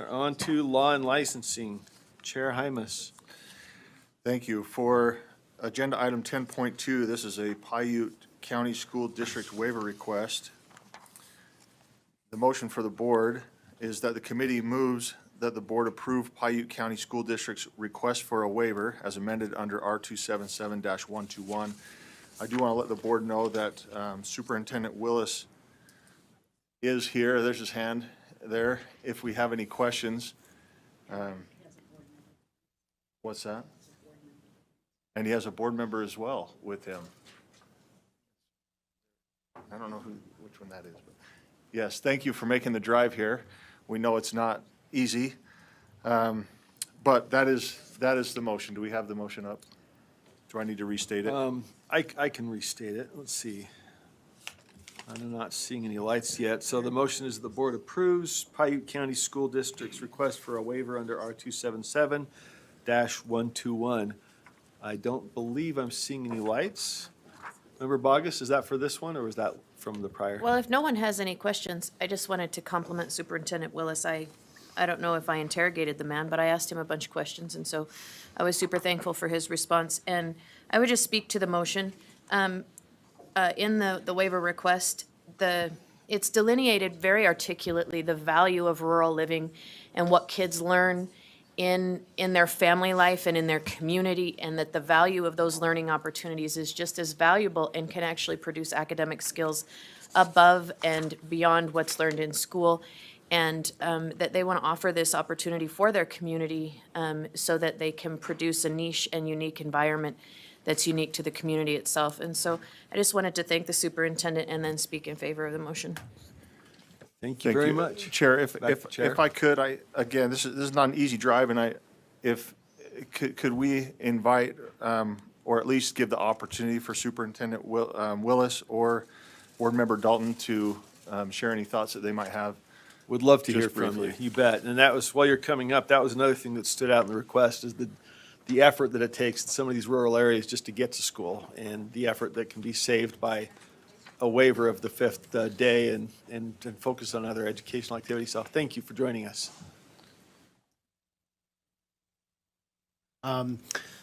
We're on to law and licensing. Chair Hymas. Thank you. For agenda item 10.2, this is a Paiute County School District waiver request. The motion for the board is that the committee moves that the board approve Paiute County School District's request for a waiver as amended under R277-121. I do want to let the board know that Superintendent Willis is here. There's his hand there. If we have any questions. What's that? And he has a board member as well with him. I don't know which one that is. But yes, thank you for making the drive here. We know it's not easy. But that is the motion. Do we have the motion up? Do I need to restate it? I can restate it. Let's see. I'm not seeing any lights yet. So the motion is the board approves Paiute County School District's request for a waiver under R277-121. I don't believe I'm seeing any lights. Member Bogus, is that for this one or was that from the prior? Well, if no one has any questions, I just wanted to compliment Superintendent Willis. I don't know if I interrogated the man, but I asked him a bunch of questions, and so I was super thankful for his response. And I would just speak to the motion. In the waiver request, it's delineated very articulately the value of rural living and what kids learn in their family life and in their community, and that the value of those learning opportunities is just as valuable and can actually produce academic skills above and beyond what's learned in school. And that they want to offer this opportunity for their community so that they can produce a niche and unique environment that's unique to the community itself. And so I just wanted to thank the superintendent and then speak in favor of the motion. Thank you very much. Chair, Chair. if I could, again, this is not an easy drive, and could we invite, or at least give the opportunity for Superintendent Willis or Board Member Dalton to share any thoughts that they might have? Would love to hear Just from you. briefly. You bet. And that was, while you're coming up, that was another thing that stood out in the request is the effort that it takes in some of these rural areas just to get to school, and the effort that can be saved by a waiver of the fifth day and focus on other educational activities. So thank you for joining us.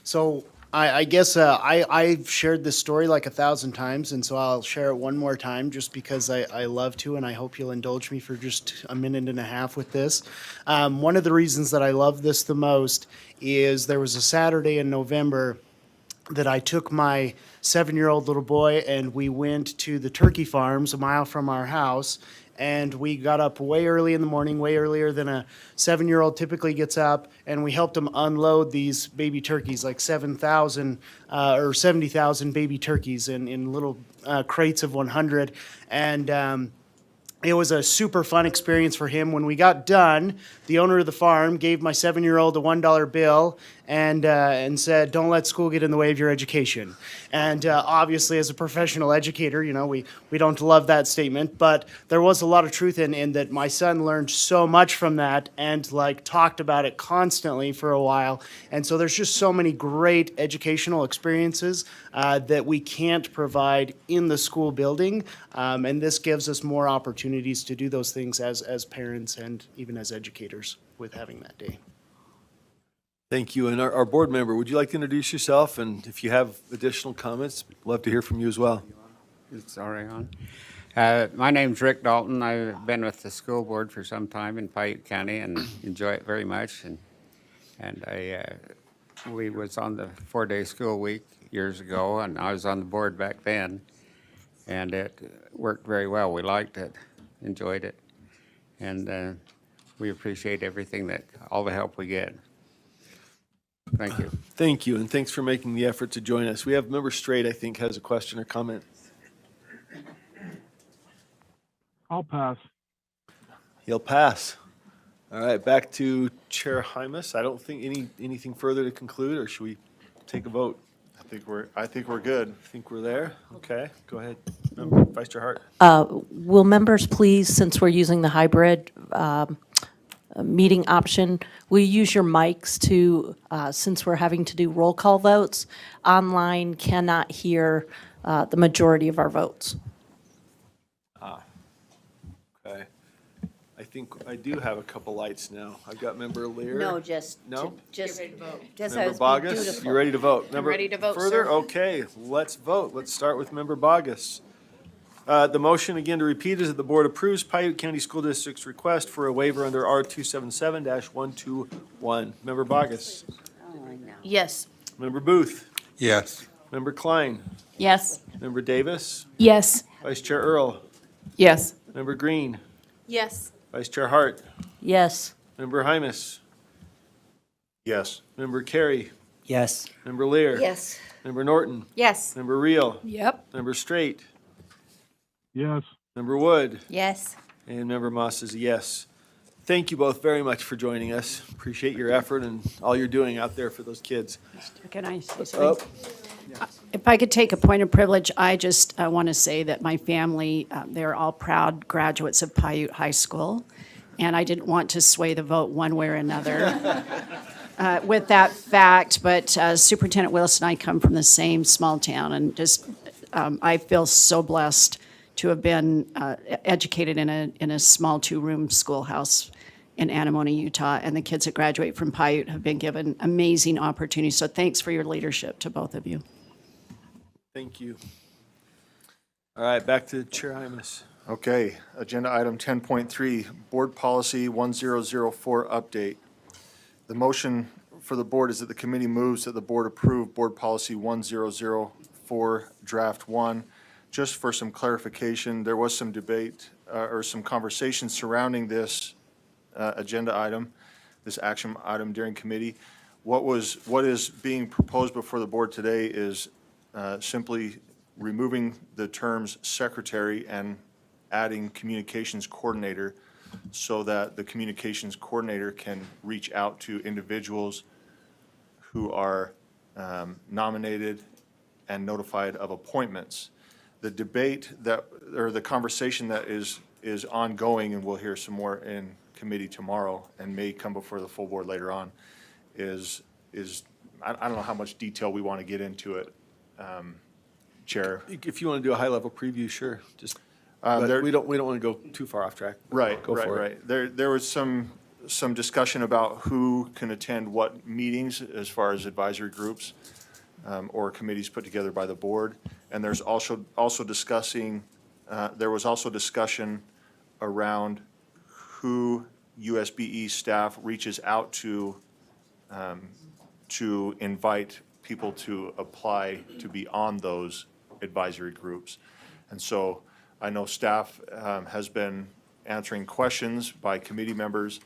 So I guess I've shared this story like 1,000 times, and so I'll share it one more time just because I love to, and I hope you'll indulge me for just a minute and a half with this. One of the reasons that I love this the most is there was a Saturday in November that I took my 7-year-old little boy and we went to the turkey farms a mile from our house, and we got up way early in the morning, way earlier than a 7-year-old typically gets up, and we helped them unload these baby turkeys, like 7,000 or 70,000 baby turkeys in little crates of 100. And it was a super fun experience for him. When we got done, the owner of the farm gave my 7-year-old a $1 bill and said, "Don't let school get in the way of your education." And obviously, as a professional educator, you know, we don't love that statement, but there was a lot of truth in that. My son learned so much from that and like talked about it constantly for a while. And so there's just so many great educational experiences that we can't provide in the school building, and this gives us more opportunities to do those things as parents and even as educators with having that day. Thank you. And our board member, would you like to introduce yourself? And if you have additional comments, love to hear from you as well. It's already on. My name's Rick Dalton. I've been with the school board for some time in Paiute County and enjoy it very much. And we was on the 4-day school week years ago, and I was on the board back then, and it worked very well. We liked it, enjoyed it, and we appreciate all the help we get. Thank you. Thank you, and thanks for making the effort to join us. We have Member Straight, I think, has a question or comment. I'll pass. He'll pass. All right, back to Chair Hymas. I don't think anything further to conclude, or should we take a vote? I think we're good. I think we're there. Okay, go ahead. Member Vice Chair Hart. Will members please, since we're using the hybrid meeting option, will you use your mics to, since we're having to do roll call votes, online cannot hear the majority of our votes. Okay. I think think I do have a couple lights now. I've got member Lear. No, just, No? just, just Member as Bogus, dutiful. you ready to vote? Member- ready to vote, Further? sir. Okay, let's vote. Let's start with member Bogus. The motion, again to repeat, is that the board approves Paiute County School District's request for a waiver under R 277-121. Member Bogus. Oh, I know. Yes. Member Booth. Yes. Member Klein. Yes. Member Davis. Yes. Vice Chair Earl. Yes. Member Green. Yes. Vice Chair Hart. Yes. Member Hymus. Yes. Member Carey. Yes. Member Lear. Yes. Member Norton. Yes. Member Reel. Yep. Member Straight. Yes. Member Wood. Yes. And Member Moss is a yes. Thank you both very much for joining us. Appreciate your effort and all you're doing out there for those kids. Can I say Oh, something? If I could take a point of privilege, I just want to say that my family, they're all proud graduates of Paiute High School, and I didn't want to sway the vote one way or another with that fact, but Superintendent Willis and I come from the same small town, and just, I feel so blessed to have been educated in a small two-room schoolhouse in Antimony, Utah, and the kids that graduate from Paiute have been given amazing opportunities. So thanks for your leadership to both of you. thank you. All right, back to Chair Hymus. Okay, agenda item 10.3, Board Policy 1004 update. The motion for the board is that the committee moves that the board approve Board Policy 1004 Draft 1. Just for some clarification, there was some debate or some conversation surrounding this agenda item, this action item during committee. What is being proposed before the board today is simply removing the terms secretary and adding communications coordinator so that the communications coordinator can reach out to individuals who are nominated and notified of appointments. The debate that, or the conversation that is ongoing, and we'll hear some more in committee tomorrow and may come before the full board later on, is I don't know how much detail we want to get into it, Chair. If you want to do a high-level preview, sure, just, there- but we don't want to go too far off track. Right, Go right, for it. right. There was some discussion about who can attend what meetings as far as advisory groups or committees put together by the board. And there's also discussing, there was also discussion around who USBE staff reaches out to invite people to apply to be on those advisory groups. And so I know staff has been answering questions by committee members,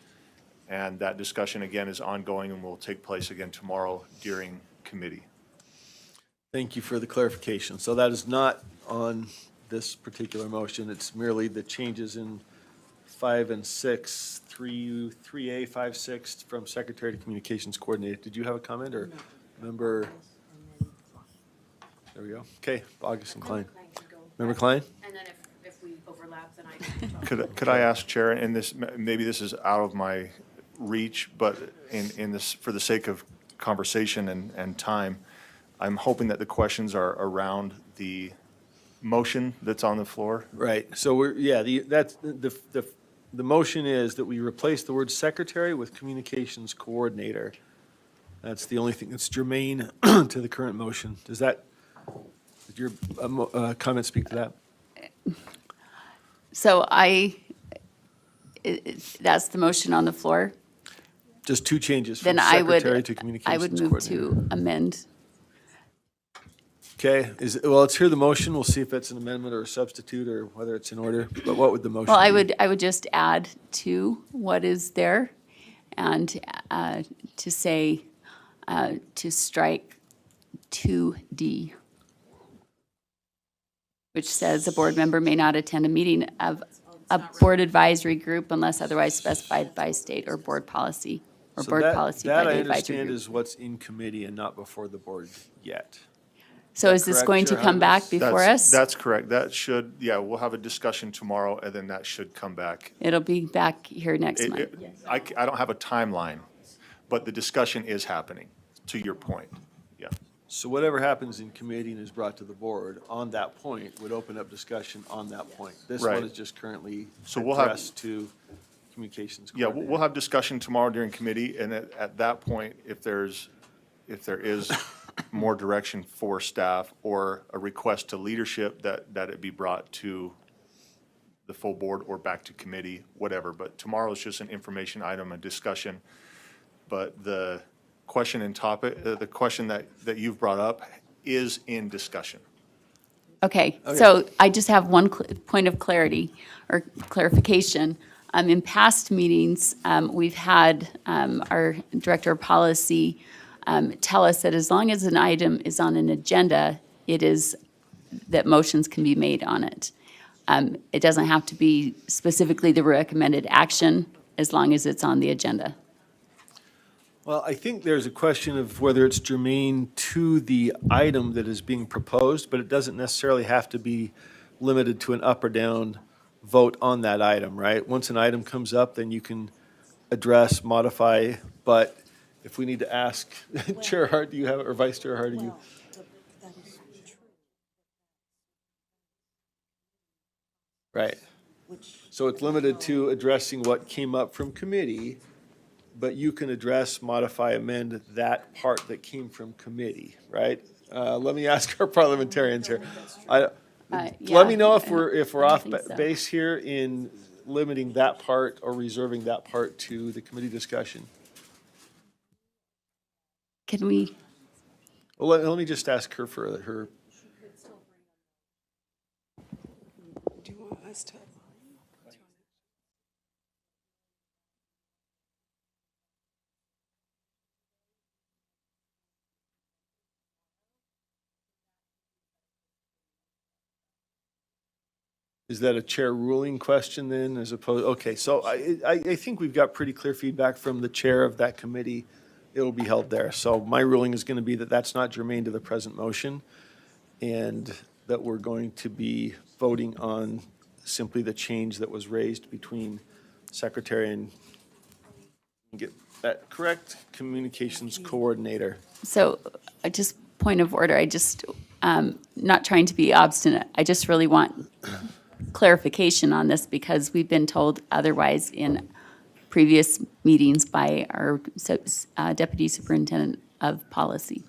and that discussion again is ongoing and will take place again tomorrow during committee. Thank you for the clarification. So that is not on this particular motion. It's merely the changes in 5 and 6, 3A, 5, 6, from Secretary to Communications Coordinator. Did you have a comment, or member? There we go. Okay, August and Klein. Member Klein? And then if we overlap, then I can talk. Could I ask, Chair, and this, maybe this is out of my reach, but in this, for the sake of conversation and time, I'm hoping that the questions are around the motion that's on the floor. Right, so we're, yeah, the motion is that we replace the word secretary with communications coordinator. That's the only thing that's germane to the current motion. Does that, did your comment speak to that? So that's the motion on the floor. Just two changes from Then I secretary to would communications move coordinator. to amend. Okay, well, let's hear the motion. We'll see if it's an amendment or a substitute or whether it's in order. But what would the motion be? Well, I would just add to what is there and to say, to strike 2D, which says a board member may not attend a meeting of a board advisory group unless otherwise specified by state or board policy, or So board that- policy by That the I advisory understand group. is what's in committee and not before the board yet. So is this correct, going to Chair come back Hymas? before us? That's correct. That should, yeah, we'll have a discussion tomorrow, and then that should come back. It'll be back here next It- month. it- I don't have a timeline, but the discussion is happening, to your point. Yeah. So whatever happens in committee and is brought to the board on that point would open up discussion on that point. This one Right. is just currently So we'll have- addressed to communications Yeah, coordinator. we'll have discussion tomorrow during committee, and at that point, if there is more direction for staff or a request to leadership, that it be brought to the full board or back to committee, whatever. But tomorrow is just an information item, a discussion. But the question and topic, the question that you've brought up is in discussion. Okay, so I just have one point of clarity or clarification. In past meetings, we've had our Director of Policy tell us that as long as an item is on an agenda, it is, that motions can be made on it. It doesn't have to be specifically the recommended action, as long as it's on the agenda. Well, I think there's a question of whether it's germane to the item that is being proposed, but it doesn't necessarily have to be limited to an up or down vote on that item, right? Once an item comes up, then you can address, modify, but if we need to ask, Chair Hart, do you have, or Vice Chair Hart, do you? Right. So it's limited to addressing what came up from committee, but you can address, modify, amend that part that came from committee, right? Let me ask our parliamentarians here. Let me know if we're off think so. base here in limiting that part or reserving that part to the committee discussion. Can we, Well, let me just ask her for her. Do you want us to? Is that a chair ruling question then, as opposed, okay, so I think we've got pretty clear feedback from the chair of that committee. It'll be held there. So my ruling is going to be that that's not germane to the present motion, and that we're going to be voting on simply the change that was raised between secretary and, get that correct, communications coordinator. so just point of order, I just, not trying to be obstinate, I just really want clarification on this because we've been told otherwise in previous meetings by our Deputy Superintendent of Policy.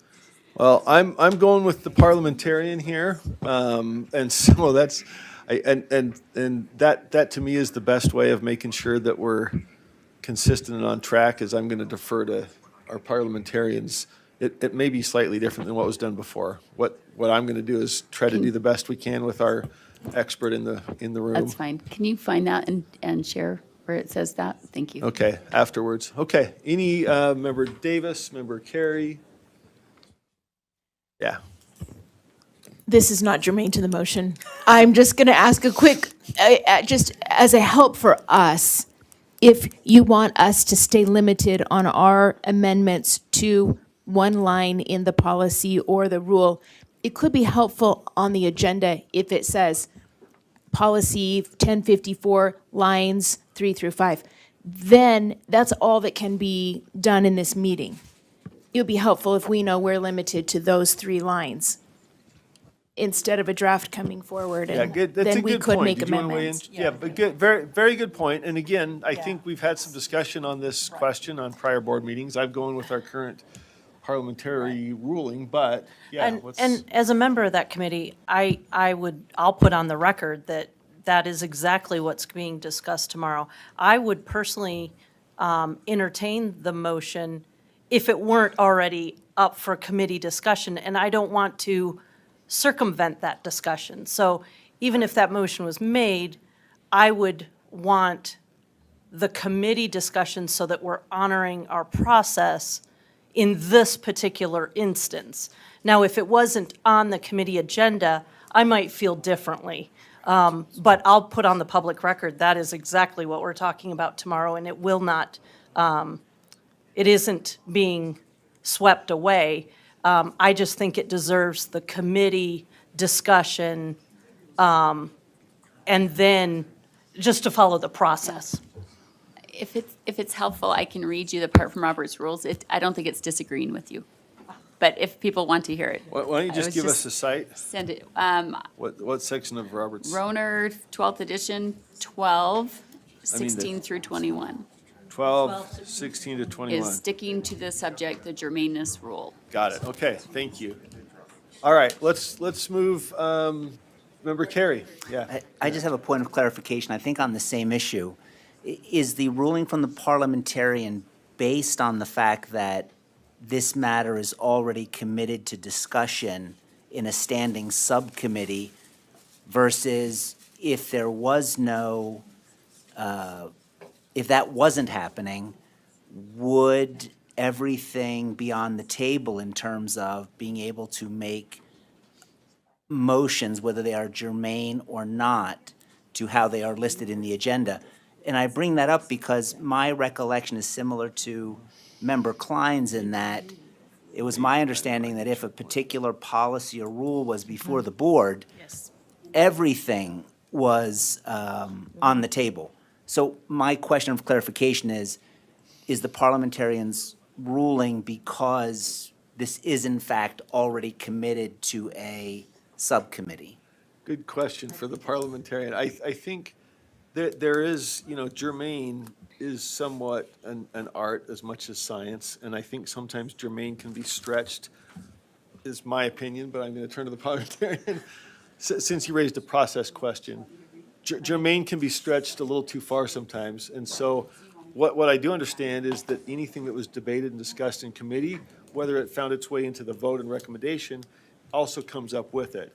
Well, I'm going with the parliamentarian here, and so that's, and that to me is the best way of making sure that we're consistent and on track. Is I'm going to defer to our parliamentarians. It may be slightly different than what was done before. What I'm going to do is try to do the best we can with our expert in the room. That's fine. Can you find that and share where it says that? Thank you. Okay, afterwards. Okay, any member Davis, member Carey? Yeah. This is not germane to the motion. I'm just going to ask a quick, just as a help for us, if you want us to stay limited on our amendments to one line in the policy or the rule, it could be helpful on the agenda if it says policy 1054 lines 3 through 5. Then that's all that can be done in this meeting. It would be helpful if we know we're limited to those 3 lines instead of a draft coming forward, Yeah, and good. That's a then we good could point. make Did you wanna weigh in? amendments. Yeah, but good, very, very good point. And again, I think we've had some discussion on this question on prior board meetings. I'm going with our current parliamentary ruling, but yeah. And as a member of that committee, I'll put on the record that that is exactly what's being discussed tomorrow. I would personally entertain the motion if it weren't already up for committee discussion, and I don't want to circumvent that discussion. So even if that motion was made, I would want the committee discussion so that we're honoring our process in this particular instance. Now, if it wasn't on the committee agenda, I might feel differently. But I'll put on the public record, that is exactly what we're talking about tomorrow, and it will not, it isn't being swept away. I just think it deserves the committee discussion, and then just to follow the process. If it's helpful, I can read you the part from Robert's Rules. I don't think it's disagreeing with you. But if people want to hear it. Why don't you I just was give us a site? Send it, What section of Robert's? Roner, 12th edition, 12, 16 through 21 12, 16 to 21. is sticking to the subject, the germaneness rule. Got it. Okay, thank you. All right, let's move, Member Carey. Yeah. I just have a point of clarification, I think on the same issue. Is the ruling from the parliamentarian based on the fact that this matter is already committed to discussion in a standing subcommittee versus if there was no, if that wasn't happening, would everything be on the table in terms of being able to make motions, whether they are germane or not, to how they are listed in the agenda? And I bring that up because my recollection is similar to Member Klein's in that it was my understanding that if a particular policy or rule was before the board, Yes. everything was on the table. So my question of clarification is the parliamentarian's ruling because this is in fact already committed to a subcommittee? Good question for the parliamentarian. I think that there is, germane is somewhat an art as much as science, and I think sometimes germane can be stretched, is my opinion, but I'm going to turn to the parliamentarian. Since you raised a process question, germane can be stretched a little too far sometimes, and so what I do understand is that anything that was debated and discussed in committee, whether it found its way into the vote and recommendation, also comes up with it.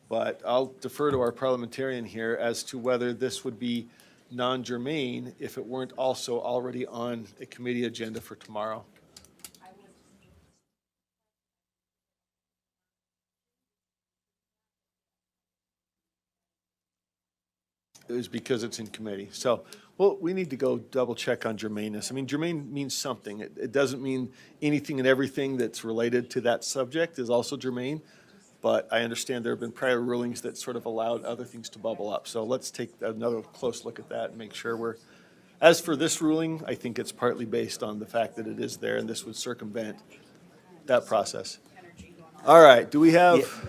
But I'll defer to our parliamentarian here as to whether this would be non-germane if it weren't also already on a committee agenda for tomorrow. It was because it's in committee. So, well, we need to go double check on germaneness. I mean, germane means something. It doesn't mean anything and everything that's related to that subject is also germane. But I understand there have been prior rulings that sort of allowed other things to bubble up. So let's take another close look at that and make sure we're, as for this ruling, I think it's partly based on the fact that it is there and this would circumvent that process. All right, do we have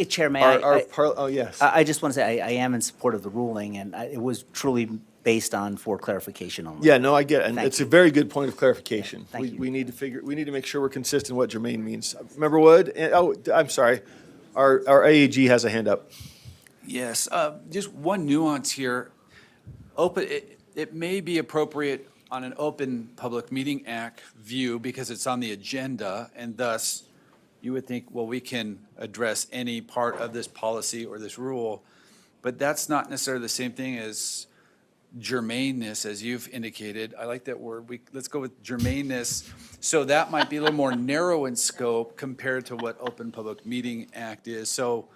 Chair, may oh, yes. I just want to say I am in support of the ruling, and it was truly based on for clarification only. Yeah, no, I get it. And Thank it's a you. very good point of clarification. Thank you. We need to make sure we're consistent what germane means. Member Wood, I'm sorry, our AAG has a hand up. Yes, just one nuance here. It may be appropriate on an Open Public Meeting Act view because it's on the agenda, and thus you would think, well, we can address any part of this policy or this rule, but that's not necessarily the same thing as germaneness, as you've indicated. I like that word. Let's go with germaneness. So that might be a little more narrow in scope compared to what Open Public Meeting Act is. So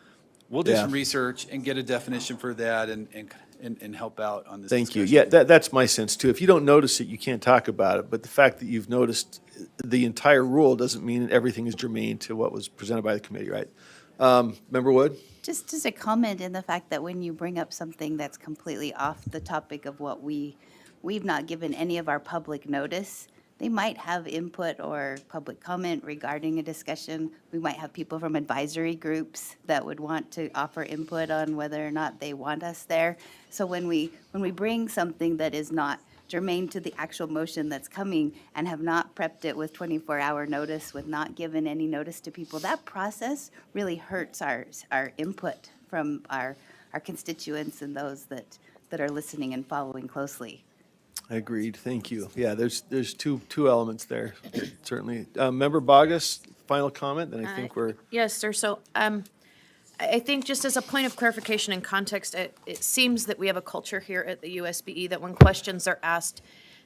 we'll do Yeah. some research and get a definition for that and help out on this Thank you. discussion. Yeah, that's my sense too. If you don't notice it, you can't talk about it. But the fact that you've noticed the entire rule doesn't mean everything is germane to what was presented by the committee, right? Member Wood? Just as a comment in the fact that when you bring up something that's completely off the topic of what we've not given any of our public notice, they might have input or public comment regarding a discussion. We might have people from advisory groups that would want to offer input on whether or not they want us there. So when we bring something that is not germane to the actual motion that's coming and have not prepped it with 24-hour notice, with not given any notice to people, that process really hurts our input from our constituents and those that are listening and following closely. Agreed. Thank you. Yeah, there's two elements there, certainly. Member Bogus, final comment, then I think we're. Yes, sir. So I think just as a point of clarification and context, it seems that we have a culture here at the USBE that when questions are asked,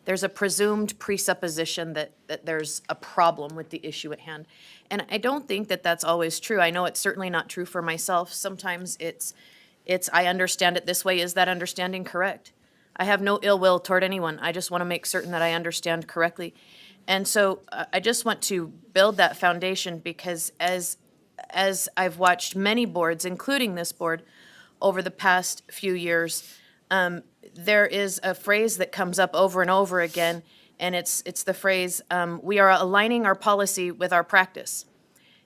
there's a presumed presupposition that there's a problem with the issue at hand. And I don't think that that's always true. I know it's certainly not true for myself. Sometimes it's I understand it this way. Is that understanding correct? I have no ill will toward anyone. I just want to make certain that I understand correctly. And so I just want to build that foundation because as I've watched many boards, including this board, over the past few years, there is a phrase that comes up over and over again, and it's the phrase, we are aligning our policy with our practice.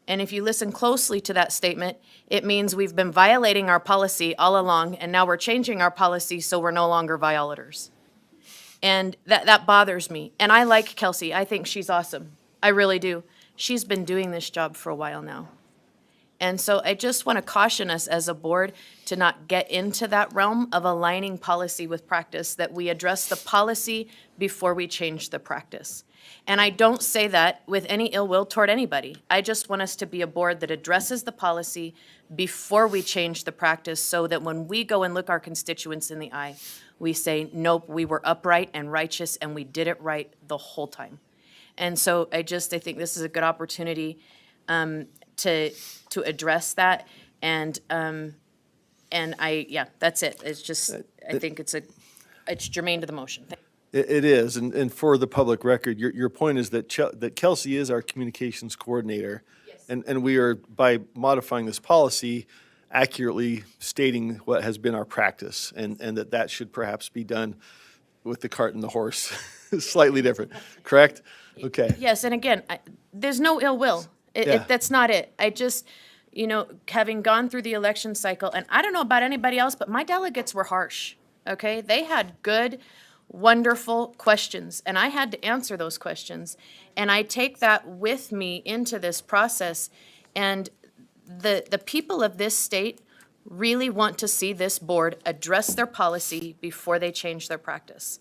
And if you listen closely to that statement, it means we've been violating our policy all along, and now we're changing our policy so we're no longer violators. And that bothers me. And I like Kelsey. I think she's awesome. I really do. She's been doing this job for a while now. And so I just want to caution us as a board to not get into that realm of aligning policy with practice, that we address the policy before we change the practice. And I don't say that with any ill will toward anybody. I just want us to be a board that addresses the policy before we change the practice, so that when we go and look our constituents in the eye, we say, nope, we were upright and righteous and we did it right the whole time. And so I think this is a good opportunity to address that. And that's it. It's just, I think it's germane to the motion. It is, and for the public record, your point is that that Kelsey is our communications coordinator. Yes. And we are, by modifying this policy, accurately stating what has been our practice, and that should perhaps be done with the cart and the horse, slightly different, correct? Okay. Yes, and again, there's no ill will. That's not it. I just, having gone through the election cycle, and I don't know about anybody else, but my delegates were harsh, okay? They had good, wonderful questions, and I had to answer those questions. And I take that with me into this process. And the people of this state really want to see this board address their policy before they change their practice.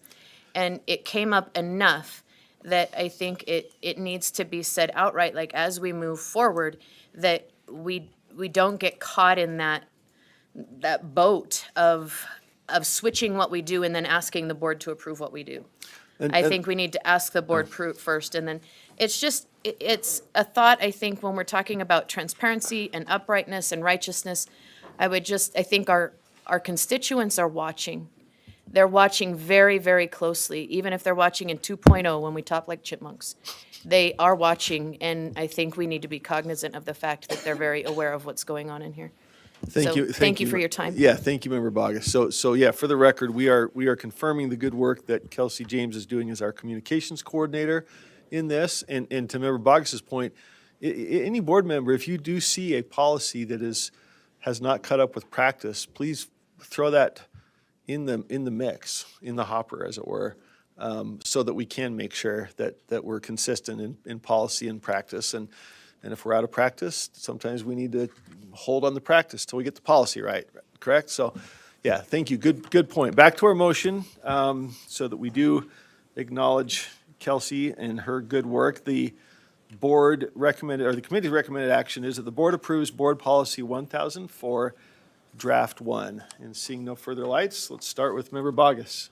And it came up enough that I think it needs to be said outright, like as we move forward, that we don't get caught in that boat of switching what we do and then asking the board to approve what we do. I think we need to ask the board first, and then it's a thought, I think, when we're talking about transparency and uprightness and righteousness. I think our constituents are watching. They're watching very, very closely, even if they're watching in 2.0 when we talk like chipmunks. They are watching, and I think we need to be cognizant of the fact that they're very aware of what's going on in here. Thank you. Thank you for your time. Yeah, thank you, Member Bogus. So yeah, for the record, we are confirming the good work that Kelsey James is doing as our communications coordinator in this. And to Member Bogus's point, any board member, if you do see a policy that has not caught up with practice, please throw that in the mix, in the hopper, as it were, so that we can make sure that we're consistent in policy and practice. And if we're out of practice, sometimes we need to hold on the practice till we get the policy right, correct? So, yeah, thank you. Good point. Back to our motion, so that we do acknowledge Kelsey and her good work. The board recommended, or the committee's recommended action is that the board approves Board Policy 1004, Draft 1. And seeing no further lights, let's start with Member Bogus.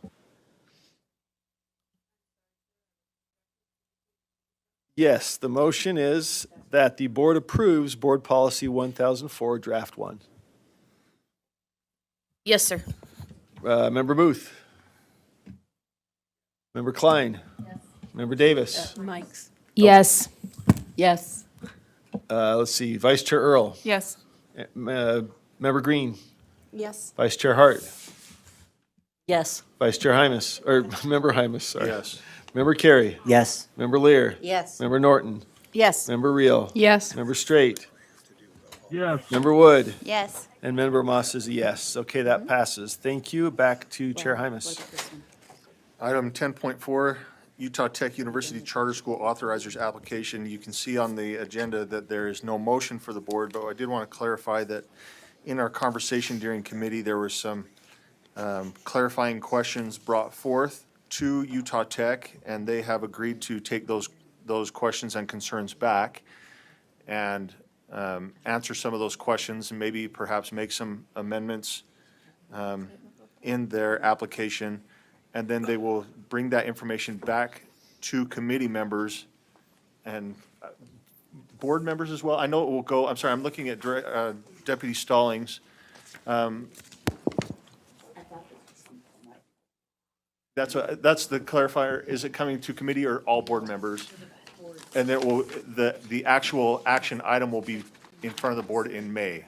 Yes, the motion is that the board approves Board Policy 1004, Draft 1. Yes, sir. Member Booth. Member Klein. Yes. Member Davis. Mike's. Yes. Yes. Let's see, Vice Chair Earl. Yes. Member Green. Yes. Vice Chair Hart. Yes. Vice Chair Hymas, or Member Hymas, sorry. Yes. Member Carey. Yes. Member Lear. Yes. Member Norton. Yes. Member Reel. Yes. Member Straight. Yes. Member Wood. Yes. And Member Moss is a yes. Okay, that passes. Thank you. Back to Chair Hymas. Item 10.4, Utah Tech University Charter School Authorizers Application. You can see on the agenda that there is no motion for the board, but I did want to clarify that in our conversation during committee, there were some clarifying questions brought forth to Utah Tech, and they have agreed to take those questions and concerns back and answer some of those questions, and maybe perhaps make some amendments in their application. And then they will bring that information back to committee members and board members as well. I know it will go, I'm sorry, I'm looking at Deputy Stallings. That's the clarifier. Is it coming to committee or all board members? And then the actual action item will be in front of the board in May.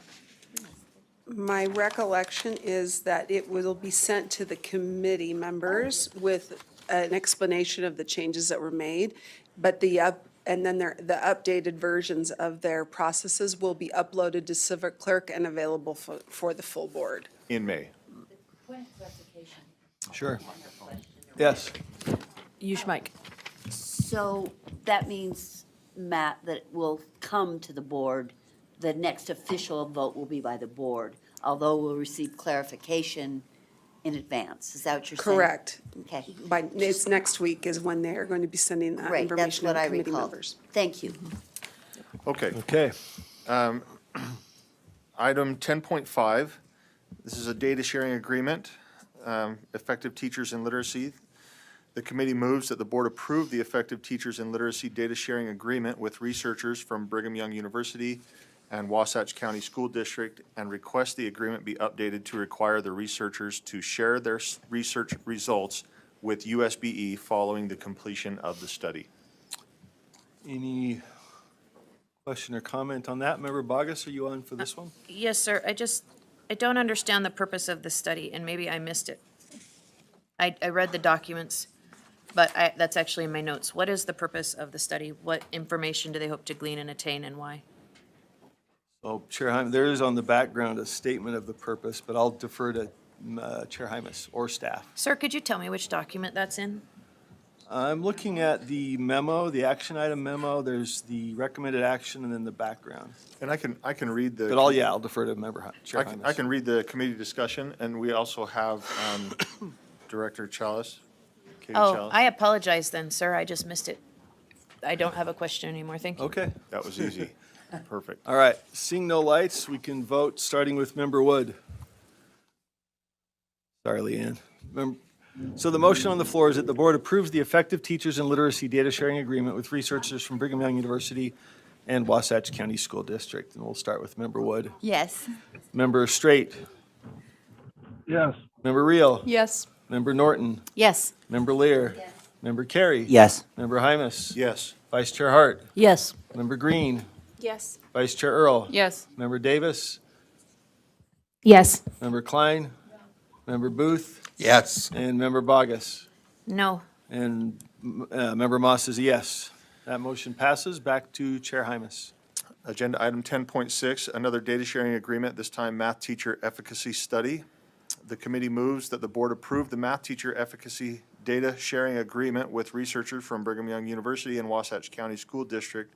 My recollection is that it will be sent to the committee members with an explanation of the changes that were made, but the updated versions of their processes will be uploaded to Civic Clerk and available for the full board. In May. Sure. Yes. Use your mic. So that means, Matt, that it will come to the board, the next official vote will be by the board, although we'll receive clarification in advance. Is that what you're saying? Correct. Okay, It's next week is when they are going to be sending that great, that's information to what the I committee recall. members. Thank you. Okay. Okay. Item 10.5, this is a data sharing agreement, effective teachers in literacy. The committee moves that the board approve the effective teachers in literacy data sharing agreement with researchers from Brigham Young University and Wasatch County School District and request the agreement be updated to require the researchers to share their research results with USBE following the completion of the study. Any question or comment on that? Member Bogus, are you on for this one? Yes, sir. I don't understand the purpose of the study, and maybe I missed it. I read the documents, but that's actually in my notes. What is the purpose of the study? What information do they hope to glean and attain, and why? Oh, Chair Hyman, there is on the background a statement of the purpose, but I'll defer to Chair Hymas or staff. Sir, could you tell me which document that's in? I'm looking at the memo, the action item memo. There's the recommended action and then the background. And I can read the. But I'll defer to Chair I Hymas. can read the committee discussion, and we also have Director Chalice. Katie Oh, Chalice. I apologize then, sir. I just missed it. I don't have a question anymore. Thank you. Okay. That was easy. Perfect. All right. Seeing no lights, we can vote, starting with Member Wood. Sorry, Leanne. So the motion on the floor is that the board approves the effective teachers and literacy data sharing agreement with researchers from Brigham Young University and Wasatch County School District. And we'll start with Member Wood. Yes. Member Straight. Yes. Member Reel. Yes. Member Norton. Yes. Member Lear. Member Carey. Yes. Member Hymas. Yes. Vice Chair Hart. Yes. Member Green. Yes. Vice Chair Earl. Yes. Member Davis. Yes. Member Klein. Member Booth. Yes. And Member Bogus. No. And Member Moss is a yes. That motion passes. Back to Chair Hymas. Agenda item 10.6, another data sharing agreement, this time math teacher efficacy study. The committee moves that the board approve the math teacher efficacy data sharing agreement with researchers from Brigham Young University and Wasatch County School District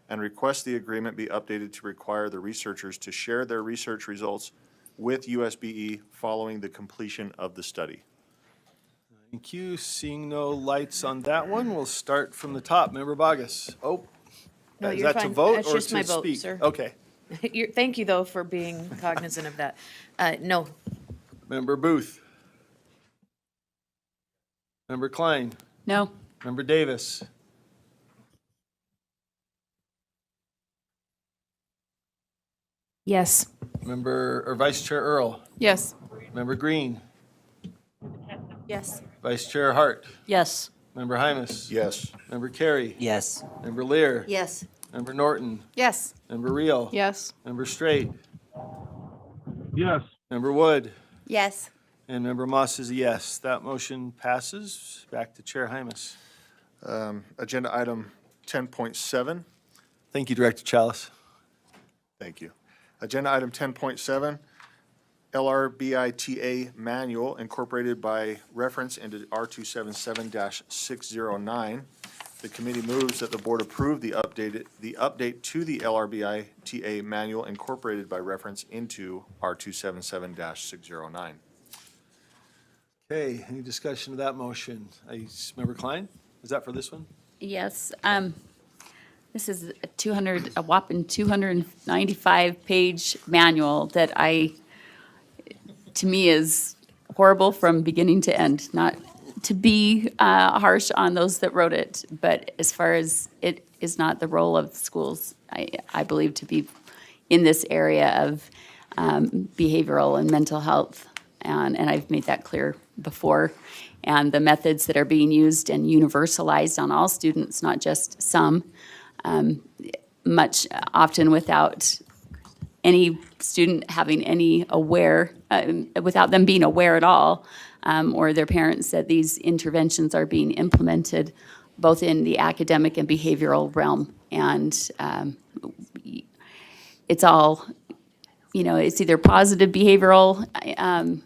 and request the agreement be updated to require the researchers to share their research results with USBE following the completion of the study. Thank you. Seeing no lights on that one, we'll start from the top. Member Bogus. Oh. No, Is you're that to fine. vote That's or just my to vote, speak? sir. Okay. Thank you, though, for being cognizant of that. No. Member Booth. Member Klein. No. Member Davis. Yes. Vice Chair Earl. Yes. Member Green. Yes. Vice Chair Hart. Yes. Member Hymas. Yes. Member Carey. Yes. Member Lear. Yes. Member Norton. Yes. Member Reel. Yes. Member Straight. Yes. Member Wood. Yes. And Member Moss is a yes. That motion passes. Back to Chair Hymas. Agenda item 10.7. Thank you, Director Chalice. Thank you. Agenda item 10.7, LRBITA manual incorporated by reference into R277-609. The committee moves that the board approve the update to the LRBITA manual incorporated by reference into R277-609. Okay, any discussion of that motion? Member Klein, is that for this one? Yes. This is a whopping 295-page manual that to me is horrible from beginning to end. Not to be harsh on those that wrote it, but as far as it is not the role of schools, I believe, to be in this area of behavioral and mental health. And I've made that clear before. And the methods that are being used and universalized on all students, not just some, much often without any student having any without them being aware at all, or their parents, that these interventions are being implemented both in the academic and behavioral realm. And it's all, it's either positive behavioral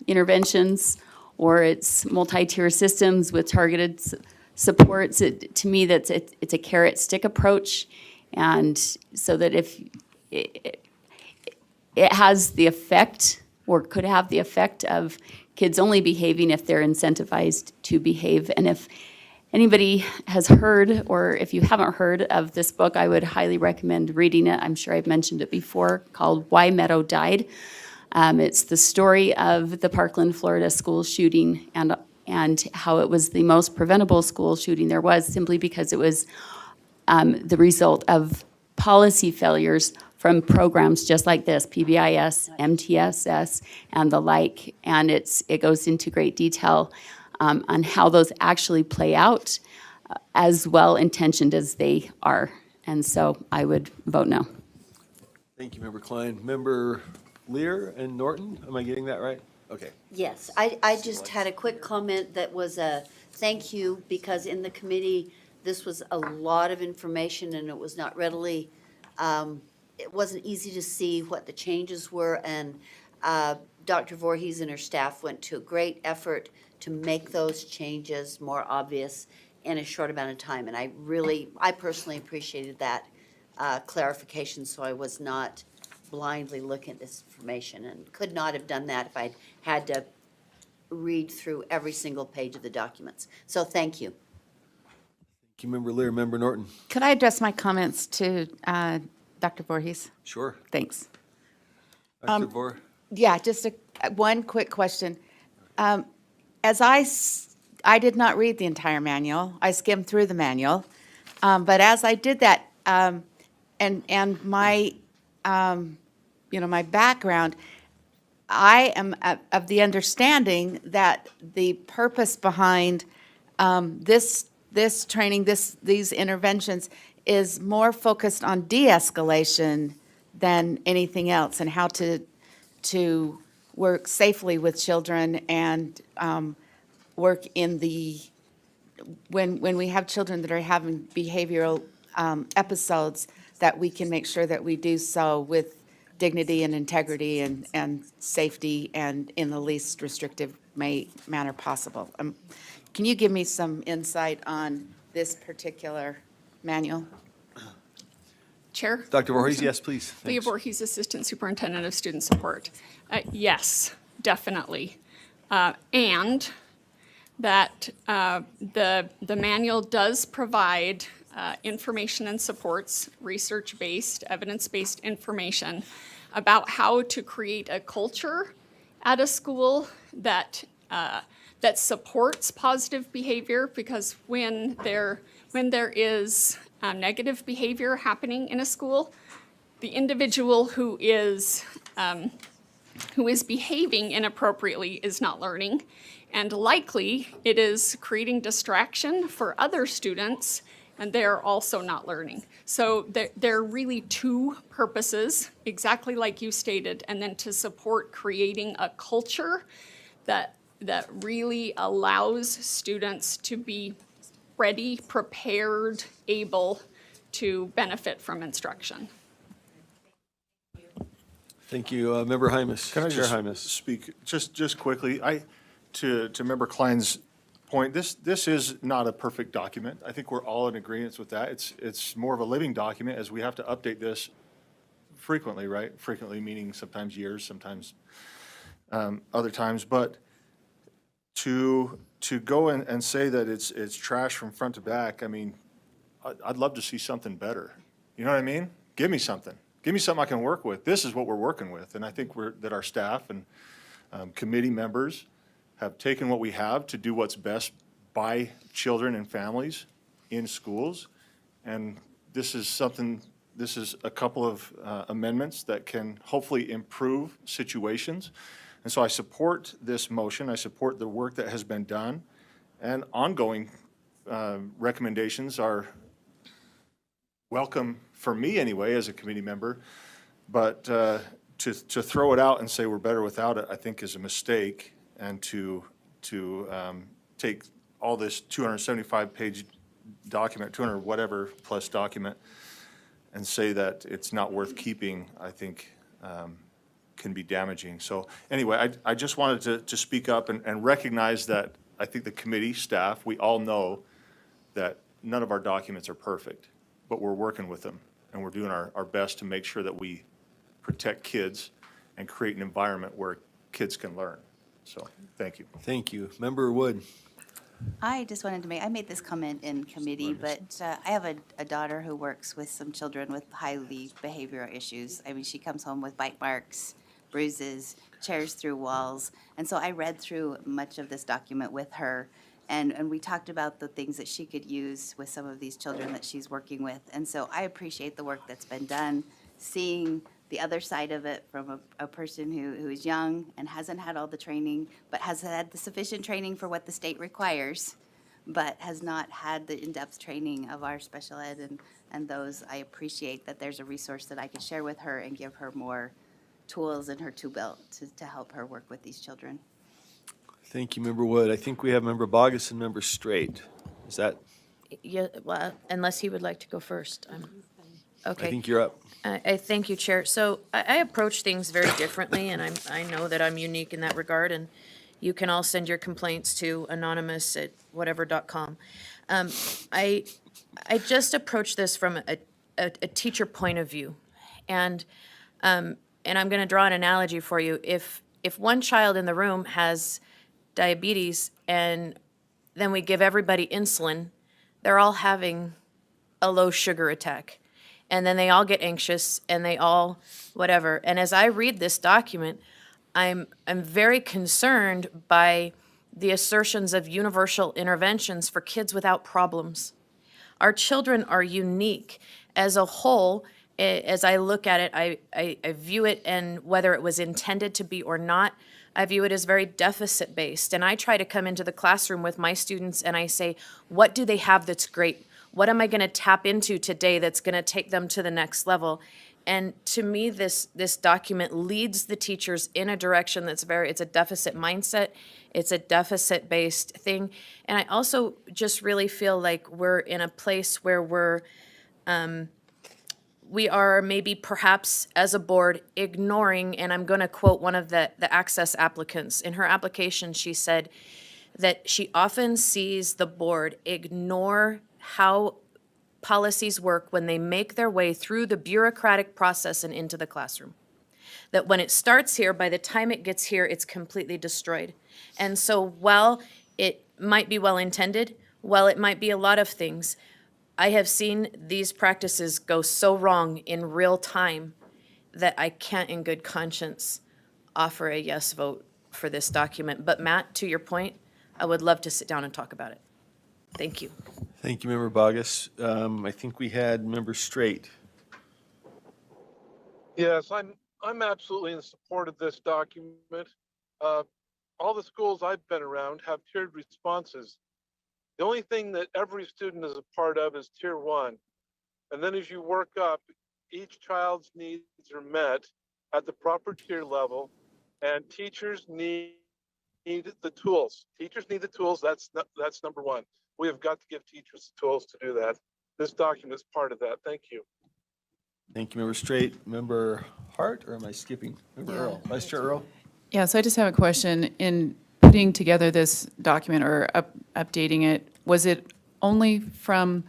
interventions or it's multi-tier systems with targeted supports. To me, it's a carrot stick approach, and so that if it has the effect, or could have the effect, of kids only behaving if they're incentivized to behave. And if anybody has heard, or if you haven't heard of this book, I would highly recommend reading it. I'm sure I've mentioned it before, called Why Meadow Died. It's the story of the Parkland, Florida school shooting, and how it was the most preventable school shooting there was, simply because it was the result of policy failures from programs just like this, PBIS, MTSS, and the like. And it goes into great detail on how those actually play out, as well-intentioned as they are. And so I would vote no. Thank you, Member Klein. Member Lear and Norton, am I getting that right? Okay. Yes, I just had a quick comment that was a thank you, because in the committee, this was a lot of information and it was not readily, it wasn't easy to see what the changes were, and Dr. Voorhees and her staff went to a great effort to make those changes more obvious in a short amount of time. And I personally appreciated that clarification, so I was not blindly looking at this information, and could not have done that if I'd had to read through every single page of the documents. So thank you. Thank you, Member Lear. Member Norton? Could I address my comments to Dr. Voorhees? Sure. Thanks. Dr. Voor? Yeah, just one quick question. As I did not read the entire manual. I skimmed through the manual. But as I did that, and my, my background, I am of the understanding that the purpose behind this training, these interventions, is more focused on de-escalation than anything else, and how to work safely with children, and work in when we have children that are having behavioral episodes, that we can make sure that we do so with dignity and integrity and safety, and in the least restrictive manner possible. Can you give me some insight on this particular manual? Chair? Dr. Voorhees, yes, please. Leah Thanks. Voorhees, Assistant Superintendent of Student Support. Yes, definitely. And that the manual does provide information and supports, research-based, evidence-based information about how to create a culture at a school that supports positive behavior, because when there is negative behavior happening in a school, the individual who is behaving inappropriately is not learning, and likely it is creating distraction for other students, and they're also not learning. So there are really two purposes, exactly like you stated, and then to support creating a culture that really allows students to be ready, prepared, able to benefit from instruction. Thank you. Member Hymas. Can I Chair just Hymas. speak just quickly? To Member Klein's point, this is not a perfect document. I think we're all in agreement with that. It's more of a living document, as we have to update this frequently, right? Frequently meaning sometimes years, sometimes other times. But to go and say that it's trash from front to back, I mean, I'd love to see something better. You know what I mean? Give me something. Give me something I can work with. This is what we're working with, and I think that our staff and committee members have taken what we have to do what's best by children and families in schools. And this is a couple of amendments that can hopefully improve situations. And so I support this motion. I support the work that has been done, and ongoing recommendations are welcome for me anyway, as a committee member. But to throw it out and say we're better without it, I think is a mistake. And to take all this 275-page document, 200 whatever plus document, and say that it's not worth keeping, I think can be damaging. So anyway, I just wanted to speak up and recognize that I think the committee staff, we all know that none of our documents are perfect, but we're working with them, and we're doing our best to make sure that we protect kids and create an environment where kids can learn. So, thank you. Thank you. Member Wood. I just wanted to make, I made this comment in committee, but I have a daughter who works with some children with highly behavioral issues. I mean, she comes home with bite marks, bruises, chairs through walls. And so I read through much of this document with her, and we talked about the things that she could use with some of these children that she's working with. And so I appreciate the work that's been done, seeing the other side of it from a person who is young and hasn't had all the training, but has had the sufficient training for what the state requires, but has not had the in-depth training of our special ed and those. I appreciate that there's a resource that I can share with her and give her more tools in her tool belt to help her work with these children. Thank you, Member Wood. I think we have Member Bogus and Member Straight. Is that, Yeah, well, unless he would like to go first. Okay. I think you're up. I thank you, Chair. So I approach things very differently, and I know that I'm unique in that regard, and you can all send your complaints to anonymous@whatever.com. I just approach this from a teacher point of view, and I'm going to draw an analogy for you. If one child in the room has diabetes and then we give everybody insulin, they're all having a low sugar attack. And then they all get anxious and they all whatever. And as I read this document, I'm very concerned by the assertions of universal interventions for kids without problems. Our children are unique. As a whole, as I look at it, I view it, and whether it was intended to be or not, I view it as very deficit-based. And I try to come into the classroom with my students and I say, what do they have that's great? What am I going to tap into today that's going to take them to the next level? And to me, this document leads the teachers in a direction that's it's a deficit mindset. It's a deficit-based thing. And I also just really feel like we're in a place where we are maybe perhaps as a board ignoring, and I'm going to quote one of the Access applicants. In her application, she said that she often sees the board ignore how policies work when they make their way through the bureaucratic process and into the classroom. That when it starts here, by the time it gets here, it's completely destroyed. And so while it might be well-intended, while it might be a lot of things, I have seen these practices go so wrong in real time that I can't in good conscience offer a yes vote for this document. But Matt, to your point, I would love to sit down and talk about it. Thank you. Thank you, Member Bogus. I think we had Member Straight. Yes, I'm absolutely in support of this document. All the schools I've been around have tiered responses. The only thing that every student is a part of is tier 1. And then as you work up, each child's needs are met at the proper tier level, and teachers need the tools. Teachers need the tools. That's number one. We have got to give teachers the tools to do that. This document is part of that. Thank you. Thank you, Member Straight. Member Hart, or am I skipping? Member Earl, Vice Chair Earl. Yeah, so I just have a question. In putting together this document or updating it, was it only from,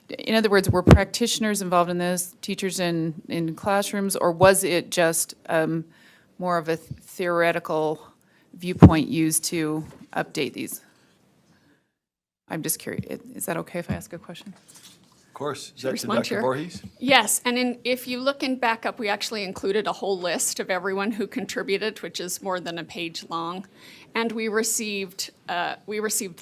in other words, were practitioners involved in this, teachers in classrooms, or was it just more of a theoretical viewpoint used to update these? I'm just curious. Is that okay if I ask a question? Of course. Is Should I that to respond, Dr. Chair? Voorhees? Yes, and if you look in backup, we actually included a whole list of everyone who contributed, which is more than a page long. And we received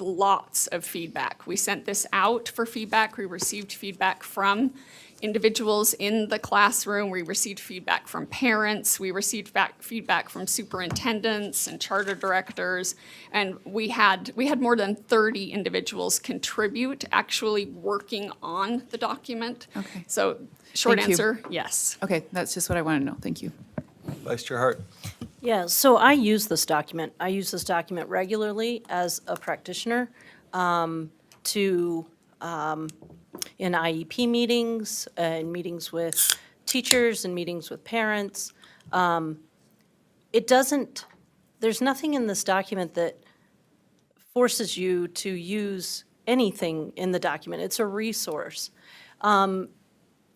lots of feedback. We sent this out for feedback. We received feedback from individuals in the classroom. We received feedback from parents. We received feedback from superintendents and charter directors. And we had more than 30 individuals contribute, actually working on the document. Okay. So short Thank you. answer, yes. Okay, that's just what I want to know. Thank you. Vice Chair Hart. Yeah, so I use this document. I use this document regularly as a practitioner in IEP meetings, in meetings with teachers, and meetings with parents. it doesn't, there's nothing in this document that forces you to use anything in the document. It's a resource.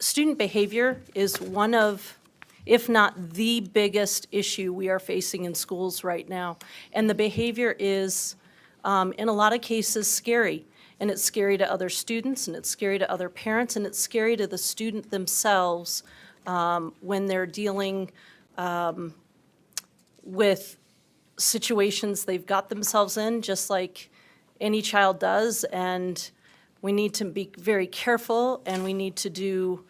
Student behavior is one of, if not the biggest issue we are facing in schools right now. And the behavior is, in a lot of cases, scary. And it's scary to other students, and it's scary to other parents, and it's scary to the student themselves when they're dealing with situations they've got themselves in, just like any child does. And we need to be very careful, and we need to do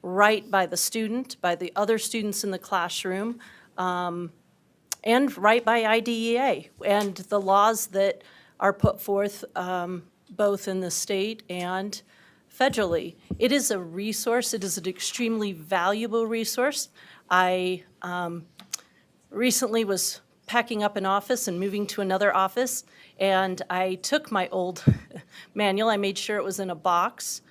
right by the student, by the other students in the classroom, and right by IDEA and the laws that are put forth both in the state and federally. It is a resource. It is an extremely valuable resource. I recently was packing up an office and moving to another office, and I took my old manual. I made sure it was in a box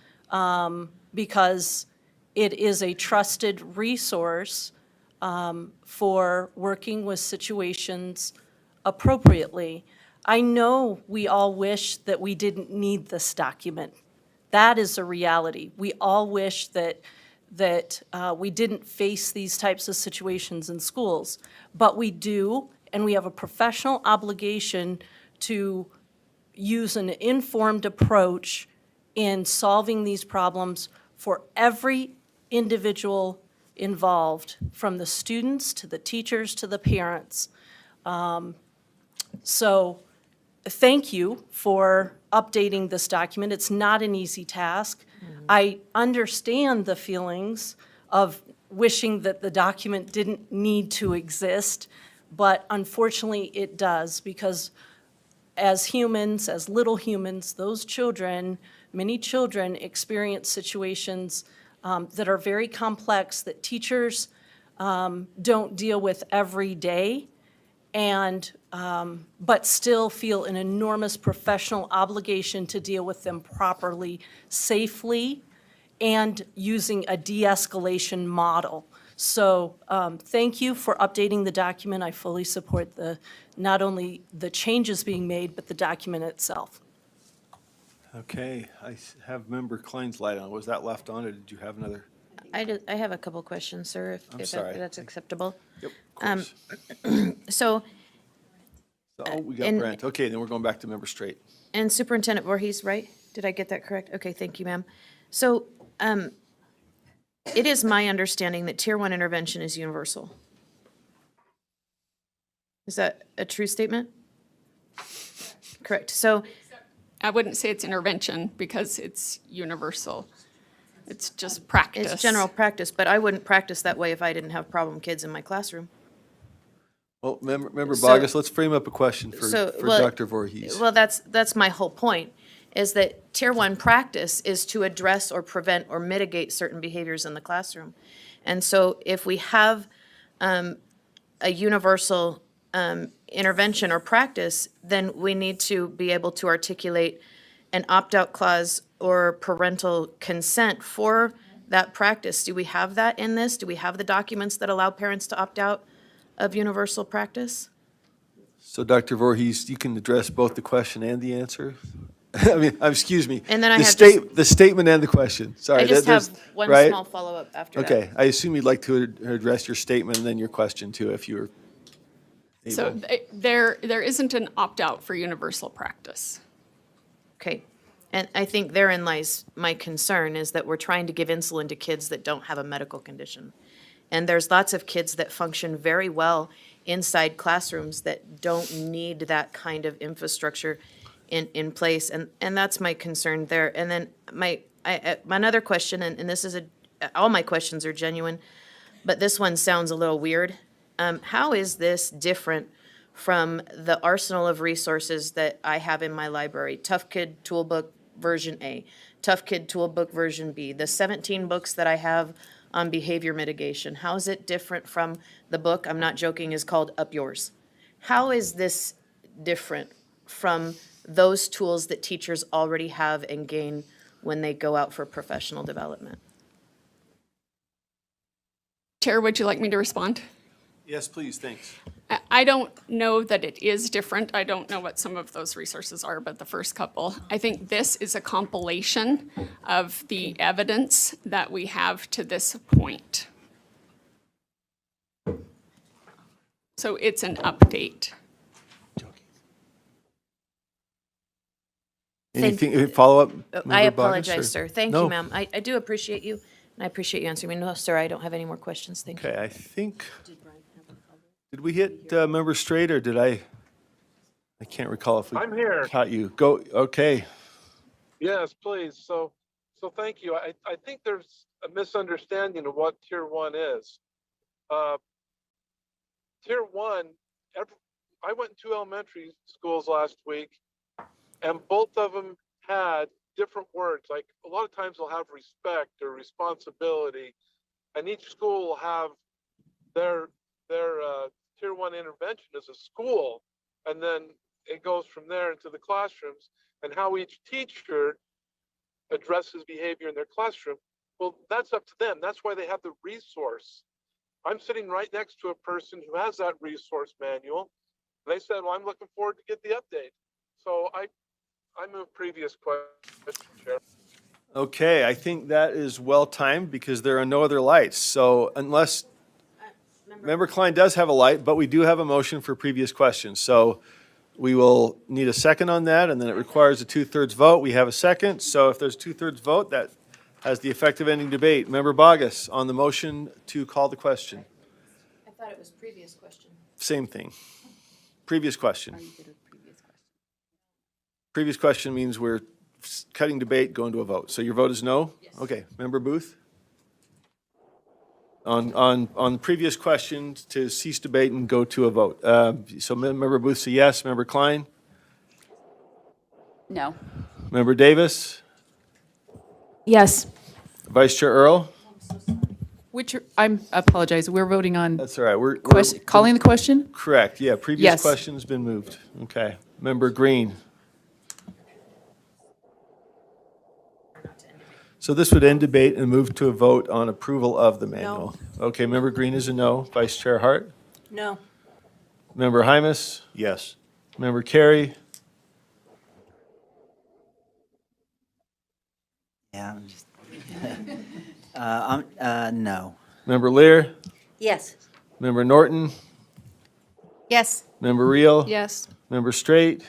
because it is a trusted resource for working with situations appropriately. I know we all wish that we didn't need this document. That is a reality. We all wish that we didn't face these types of situations in schools, but we do, and we have a professional obligation to use an informed approach in solving these problems for every individual involved, from the students to the teachers to the parents. So thank you for updating this document. It's not an easy task. I understand the feelings of wishing that the document didn't need to exist, but unfortunately it does, because as humans, as little humans, those children, many children experience situations that are very complex, that teachers don't deal with every day, and but still feel an enormous professional obligation to deal with them properly, safely, and using a de-escalation model. So thank you for updating the document. I fully support not only the changes being made, but the document itself. Okay, I have Member Klein's light on. Was that left on, or did you have another? I have a couple questions, sir, I'm if sorry. that's acceptable. Yep, of course. So, Oh, we got and- Brent. Okay, then we're going back to Member Straight. and Superintendent Voorhees, right? Did I get that correct? Okay, thank you, ma'am. So, it is my understanding that Tier 1 intervention is universal. Is that a true statement? Correct. So, I wouldn't say it's intervention because it's universal. It's just practice. it's general practice, but I wouldn't practice that way if I didn't have problem kids in my classroom. Well, Member So- Bogus, let's frame up a question for Well, Dr. Voorhees. Well, that's my whole point, is that Tier 1 practice is to address or prevent or mitigate certain behaviors in the classroom. And so if we have a universal intervention or practice, then we need to be able to articulate an opt-out clause or parental consent for that practice. Do we have that in this? Do we have the documents that allow parents to opt out of universal practice? So, Dr. Voorhees, you can address both the question and the answer? I mean, excuse me. And then I The have the statement and the question. Sorry. I just that- there's- have one right? small follow-up after that. Okay, I assume you'd like to address your statement and then your question too, if you're able. So there isn't an opt-out for universal practice. Okay. And I think therein lies my concern, is that we're trying to give insulin to kids that don't have a medical condition. And there's lots of kids that function very well inside classrooms that don't need that kind of infrastructure in place. And that's my concern there. And then my other question, and this is all my questions are genuine, but this one sounds a little weird. How is this different from the arsenal of resources that I have in my library? Tough Kid Toolbook version A, Tough Kid Toolbook version B, the 17 books that I have on behavior mitigation. How is it different from the book, I'm not joking, is called Up Yours? How is this different from those tools that teachers already have and gain when they go out for professional development? Chair, would you like me to respond? Yes, please, thanks. I don't know that it is different. I don't know what some of those resources are, but the first couple. I think this is a compilation of the evidence that we have to this point. So it's an update. Anything, follow-up? I Member Bogus, or- apologize, sir. Thank No. you, ma'am. I do appreciate you, and I appreciate you answering me. No, sir, I don't have any more questions. Thank you. Okay, I think, did we hit Member Straight, or did I can't recall if we I'm here. caught you. Go, okay. Yes, please. So thank you. I think there's a misunderstanding of what Tier 1 is. Tier 1, I went to elementary schools last week, and both of them had different words. Like a lot of times they'll have respect or responsibility, and each school will have their Tier 1 intervention as a school, and then it goes from there into the classrooms, and how each teacher addresses behavior in their classroom. Well, that's up to them. That's why they have the resource. I'm sitting right next to a person who has that resource manual. They said, well, I'm looking forward to get the update. So I move previous question, Chair. Okay, I think that is well-timed because there are no other lights. So unless, Member Klein does have a light, but we do have a motion for previous questions. So we will need a second on that, and then it requires a 2/3 vote. We have a second, so if there's 2/3 vote, that has the effect of ending debate. Member Bogus, on the motion to call the question. I thought it was previous question. Same thing. Previous question. Previous question means we're cutting debate, going to a vote. So your vote is no? Okay. Member Booth? On previous questions to cease debate and go to a vote. So Member Booth, say yes. Member Klein? No. Member Davis? Yes. Vice Chair Earl? I apologize, we're voting on That's all right. We're calling the question? correct. Yeah, previous Yes. question's been moved. Okay. Member Green? So this would end debate and move to a vote on approval of the manual. Okay, Member Green is a no. Vice Chair Hart? No. Member Hymus? Yes. Member Carey? Yeah, I'm just, no. Member Lear? Yes. Member Norton? Yes. Member Reel? Yes. Member Straight?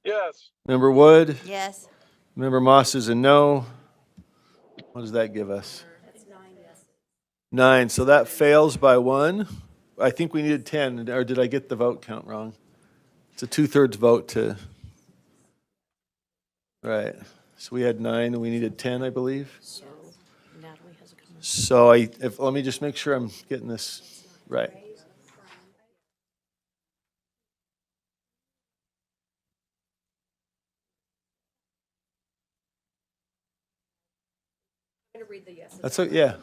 Yes. Member Wood? Yes. Member Moss is a no. What does that give us? 9, so that fails by 1. I think we needed 10, or did I get the vote count wrong? It's a 2/3 vote to, right. So we had 9 and we needed 10, I believe. So Natalie has a comment. So let me just make sure I'm getting this right. That's, yeah,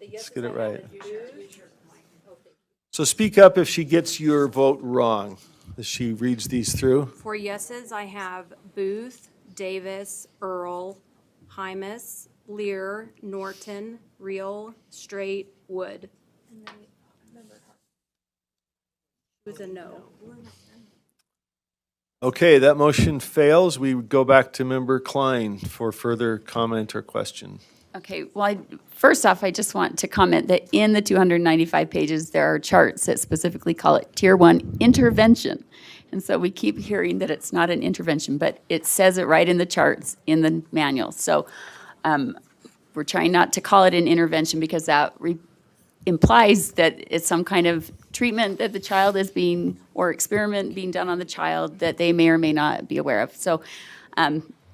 let's get it right. So speak up if she gets your vote wrong, as she reads these through. For yeses, I have Booth, Davis, Earl, Hymus, Lear, Norton, Reel, Straight, Wood. Who's a no? Okay, that motion fails. We go back to Member Klein for further comment or question. Okay, well, first off, I just want to comment that in the 295 pages, there are charts that specifically call it Tier 1 intervention. And so we keep hearing that it's not an intervention, but it says it right in the charts in the manual. So we're trying not to call it an intervention because that implies that it's some kind of treatment that the child is being, or experiment being done on the child that they may or may not be aware of. So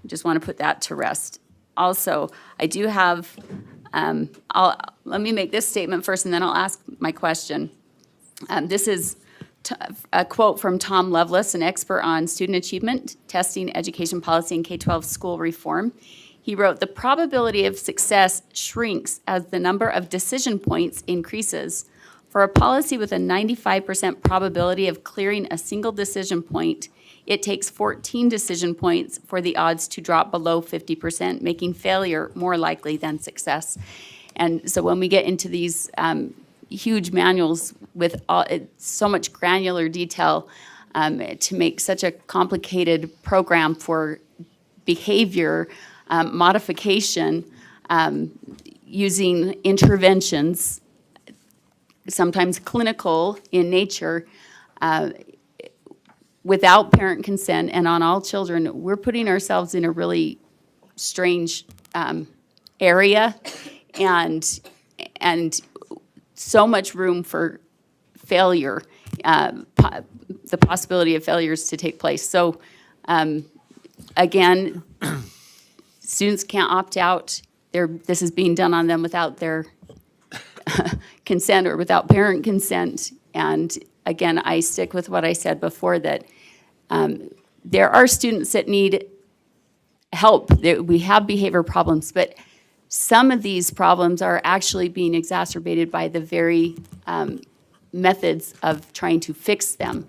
just want to put that to rest. Also, I do have, let me make this statement first and then I'll ask my question. This is a quote from Tom Lovelace, an expert on student achievement, testing, education policy, and K-12 school reform. He wrote, "The probability of success shrinks as the number of decision points increases. For a policy with a 95% probability of clearing a single decision point, it takes 14 decision points for the odds to drop below 50%, making failure more likely than success." And so when we get into these huge manuals with so much granular detail to make such a complicated program for behavior modification using interventions, sometimes clinical in nature, without parent consent and on all children, we're putting ourselves in a really strange area and so much room for failure, the possibility of failures to take place. So again, students can't opt out. This is being done on them without their consent or without parent consent. And again, I stick with what I said before, that there are students that need help. We have behavior problems, but some of these problems are actually being exacerbated by the very methods of trying to fix them.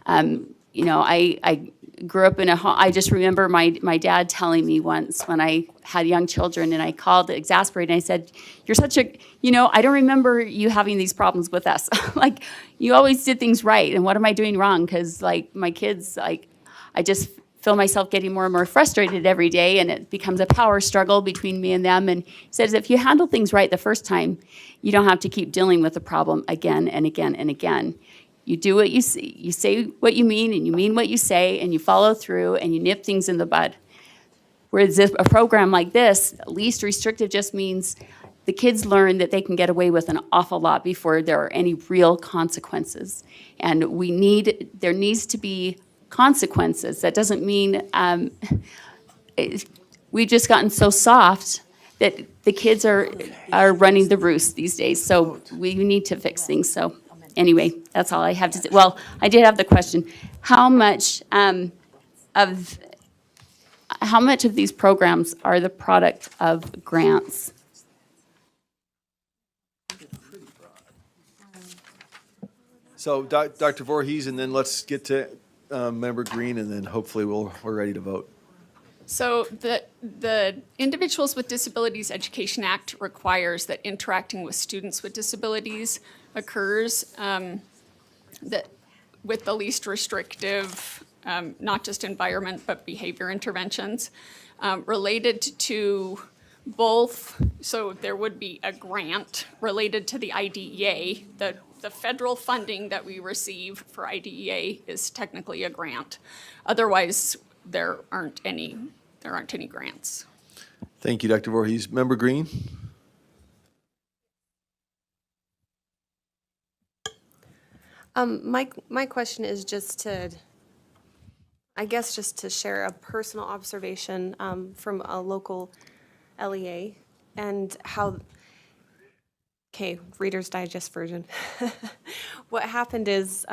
You know, I grew up in a home. I just remember my dad telling me once when I had young children and I called exasperated and I said, "You're such a, you know, I don't remember you having these problems with us. Like, you always did things right, and what am I doing wrong? Because like my kids, like, I just feel myself getting more and more frustrated every day, and it becomes a power struggle between me and them." And he says, if you handle things right the first time, you don't have to keep dealing with the problem again and again and again. You do what you see, you say what you mean, and you mean what you say, and you follow through, and you nip things in the bud. Whereas a program like this, least restrictive just means the kids learn that they can get away with an awful lot before there are any real consequences. And there needs to be consequences. That doesn't mean we've just gotten so soft that the kids are running the roost these days. So we need to fix things. So anyway, that's all I have to say. Well, I did have the question: how much of these programs are the product of grants? So Dr. Voorhees, and then let's get to Member Green, and then hopefully we're ready to vote. So the Individuals with Disabilities Education Act requires that interacting with students with disabilities occurs with the least restrictive, not just environment, but behavior interventions related to both. So there would be a grant related to the IDEA. The federal funding that we receive for IDEA is technically a grant. Otherwise, there aren't any grants. Thank you, Dr. Voorhees. Member Green? My question is just to share a personal observation from a local LEA and how, okay, Reader's Digest version. What happened is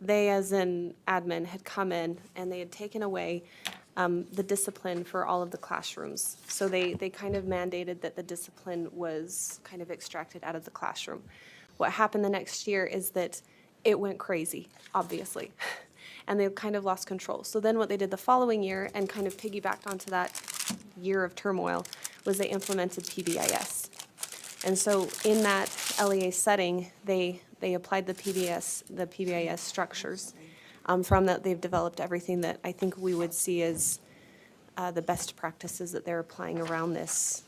they as an admin had come in and they had taken away the discipline for all of the classrooms. So they kind of mandated that the discipline was kind of extracted out of the classroom. What happened the next year is that it went crazy, obviously, and they kind of lost control. So then what they did the following year, and kind of piggybacked onto that year of turmoil, was they implemented PBIS. And so in that LEA setting, they applied the PBIS structures. From that, they've developed everything that I think we would see as the best practices that they're applying around this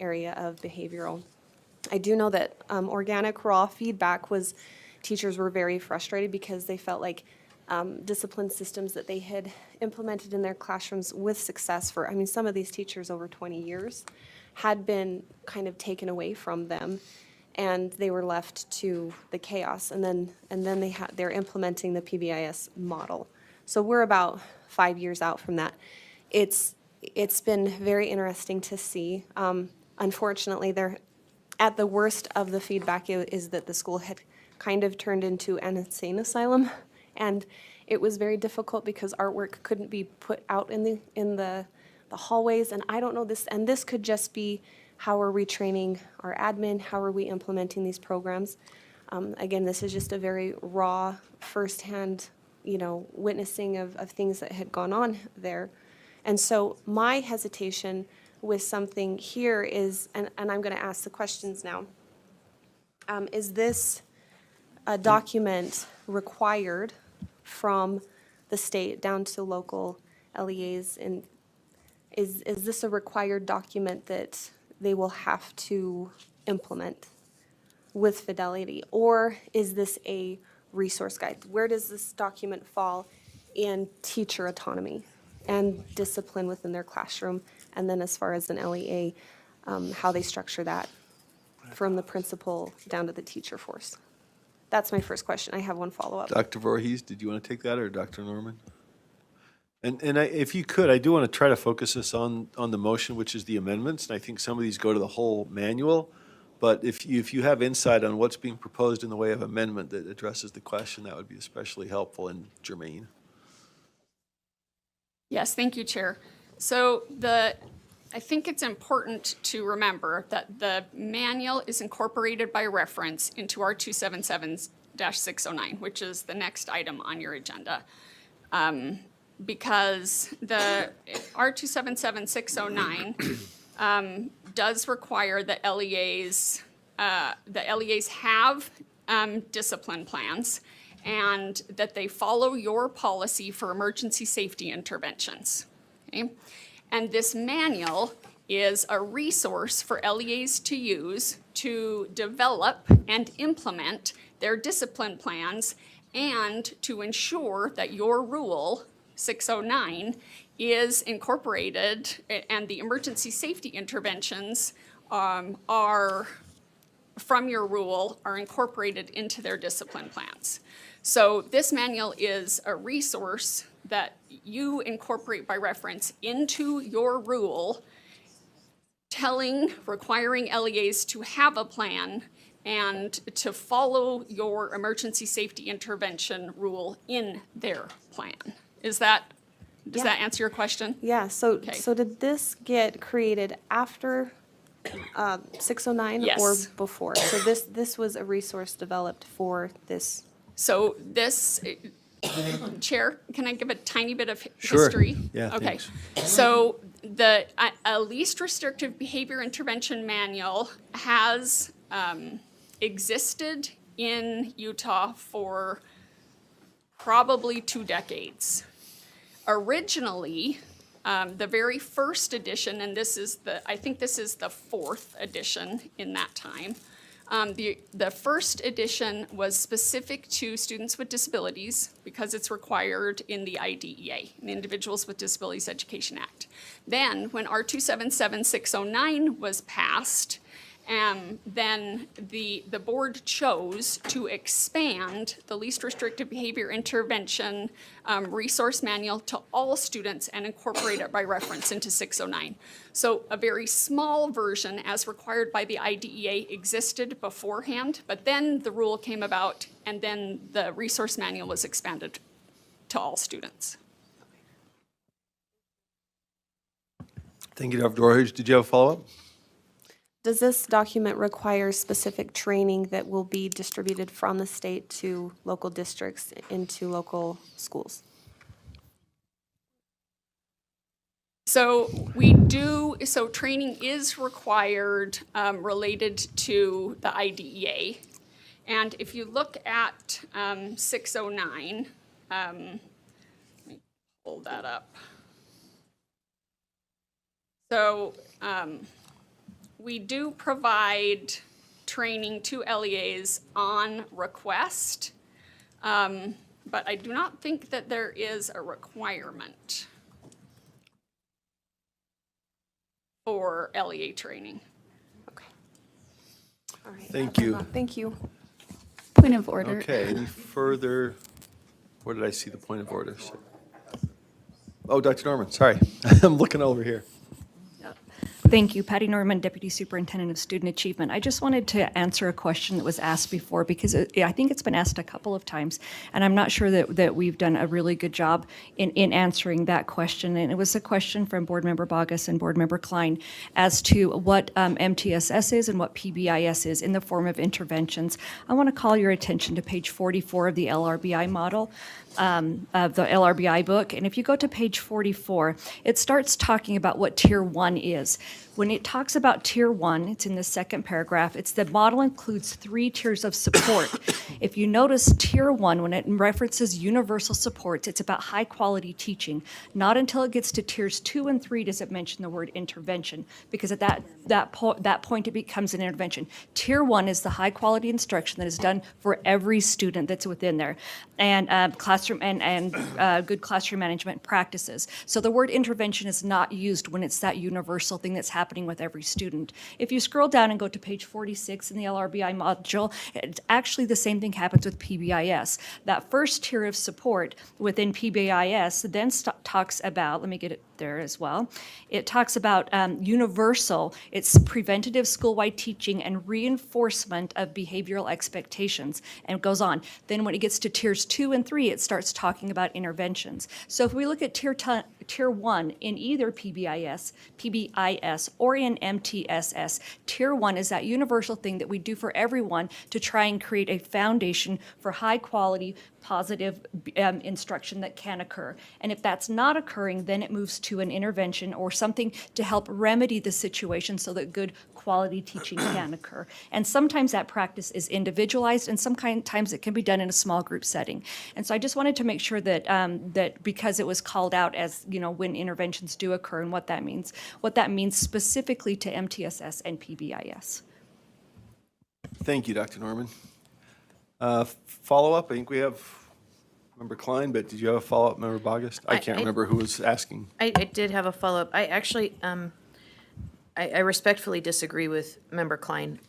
area of behavioral. I do know that organic raw feedback was, teachers were very frustrated because they felt like discipline systems that they had implemented in their classrooms with success for, I mean, some of these teachers over 20 years had been kind of taken away from them, and they were left to the chaos. And then they're implementing the PBIS model. So we're about 5 years out from that. It's been very interesting to see. Unfortunately, at the worst of the feedback is that the school had kind of turned into an insane asylum, and it was very difficult because artwork couldn't be put out in the hallways, and I don't know this, and this could just be how are we training our admin, how are we implementing these programs. Again, this is just a very raw, firsthand, witnessing of things that had gone on there. And so my hesitation with something here is, and I'm going to ask the questions now, Is this a document required from the state down to local LEAs? And is this a required document that they will have to implement with fidelity? Or is this a resource guide? Where does this document fall in teacher autonomy and discipline within their classroom? And then as far as an LEA, how they structure that from the principal down to the teacher force? That's my first question. I have one follow-up. Dr. Voorhees, did you want to take that, or Dr. Norman? And if you could, I do want to try to focus us on the motion, which is the amendments, and I think some of these go to the whole manual. But if you have insight on what's being proposed in the way of amendment that addresses the question, that would be especially helpful and germane. Yes, thank you, Chair. So I think it's important to remember that the manual is incorporated by reference into our 277-609, which is the next item on your agenda. Because the R 277-609 does require that LEAs have discipline plans and that they follow your policy for emergency safety interventions. Okay? And this manual is a resource for LEAs to use to develop and implement their discipline plans and to ensure that your rule 609 is incorporated and the emergency safety interventions are from your rule are incorporated into their discipline plans. So this manual is a resource that you incorporate by reference into your rule, requiring LEAs to have a plan and to follow your emergency safety intervention rule in their plan. Does that answer your question? Yeah, so did this get created after 609 Yes. or before? So this was a resource developed for this. So this, Chair, can I give a tiny bit of Sure. history? Yeah, Okay. thanks. So a least restrictive behavior intervention manual has existed in Utah for probably 2 decades. Originally, the very first edition, and I think this is the 4th edition in that time. The first edition was specific to students with disabilities because it's required in the IDEA, the Individuals with Disabilities Education Act. Then, when R 277-609 was passed, then the board chose to expand the least restrictive behavior intervention resource manual to all students and incorporate it by reference into 609. So a very small version, as required by the IDEA, existed beforehand, but then the rule came about and then the resource manual was expanded to all students. Thank you, Dr. Voorhees. Did you have a follow-up? Does this document require specific training that will be distributed from the state to local districts into local schools? So training is required related to the IDEA. And if you look at 609, let me pull that up. So we do provide training to LEAs on request, but I do not think that there is a requirement for LEA training. Okay. All right. Thank you. Thank you. Point of order. Okay, any further, where did I see the point of order? Oh, Dr. Norman, sorry. I'm looking over here. Thank you. Patty Norman, Deputy Superintendent of Student Achievement. I just wanted to answer a question that was asked before because I think it's been asked a couple of times, and I'm not sure that we've done a really good job in answering that question. And it was a question from Board Member Bogus and Board Member Klein as to what MTSS is and what PBIS is in the form of interventions. I want to call your attention to page 44 of the LRBI model. Of the LRBI book. And if you go to page 44, it starts talking about what Tier 1 is. When it talks about Tier 1, it's in the second paragraph, it's the model includes 3 tiers of support. If you notice Tier 1, when it references universal supports, it's about high-quality teaching. Not until it gets to Tiers 2 and 3 does it mention the word intervention, because at that point it becomes an intervention. Tier 1 is the high-quality instruction that is done for every student that's within there, and classroom and good classroom management practices. So the word intervention is not used when it's that universal thing that's happening with every student. If you scroll down and go to page 46 in the LRBI module, it's actually the same thing happens with PBIS. That first tier of support within PBIS then talks about, let me get it there as well. It talks about universal, it's preventative school-wide teaching and reinforcement of behavioral expectations, and it goes on. Then when it gets to tiers 2 and 3, it starts talking about interventions. So if we look at tier 1 in either PBIS, or in MTSS, tier 1 is that universal thing that we do for everyone to try and create a foundation for high-quality, positive instruction that can occur. And if that's not occurring, then it moves to an intervention or something to help remedy the situation so that good quality teaching can occur. And sometimes that practice is individualized, and sometimes it can be done in a small group setting. And so I just wanted to make sure that that because it was called out as, you know, when interventions do occur and what that means specifically to MTSS and PBIS. Thank you, Dr. Norman. Follow-up, I think we have Member Klein, but did you have a follow-up, Member Bogus? I can't remember who was asking. I did have a follow-up. I actually, I respectfully disagree with Member Klein.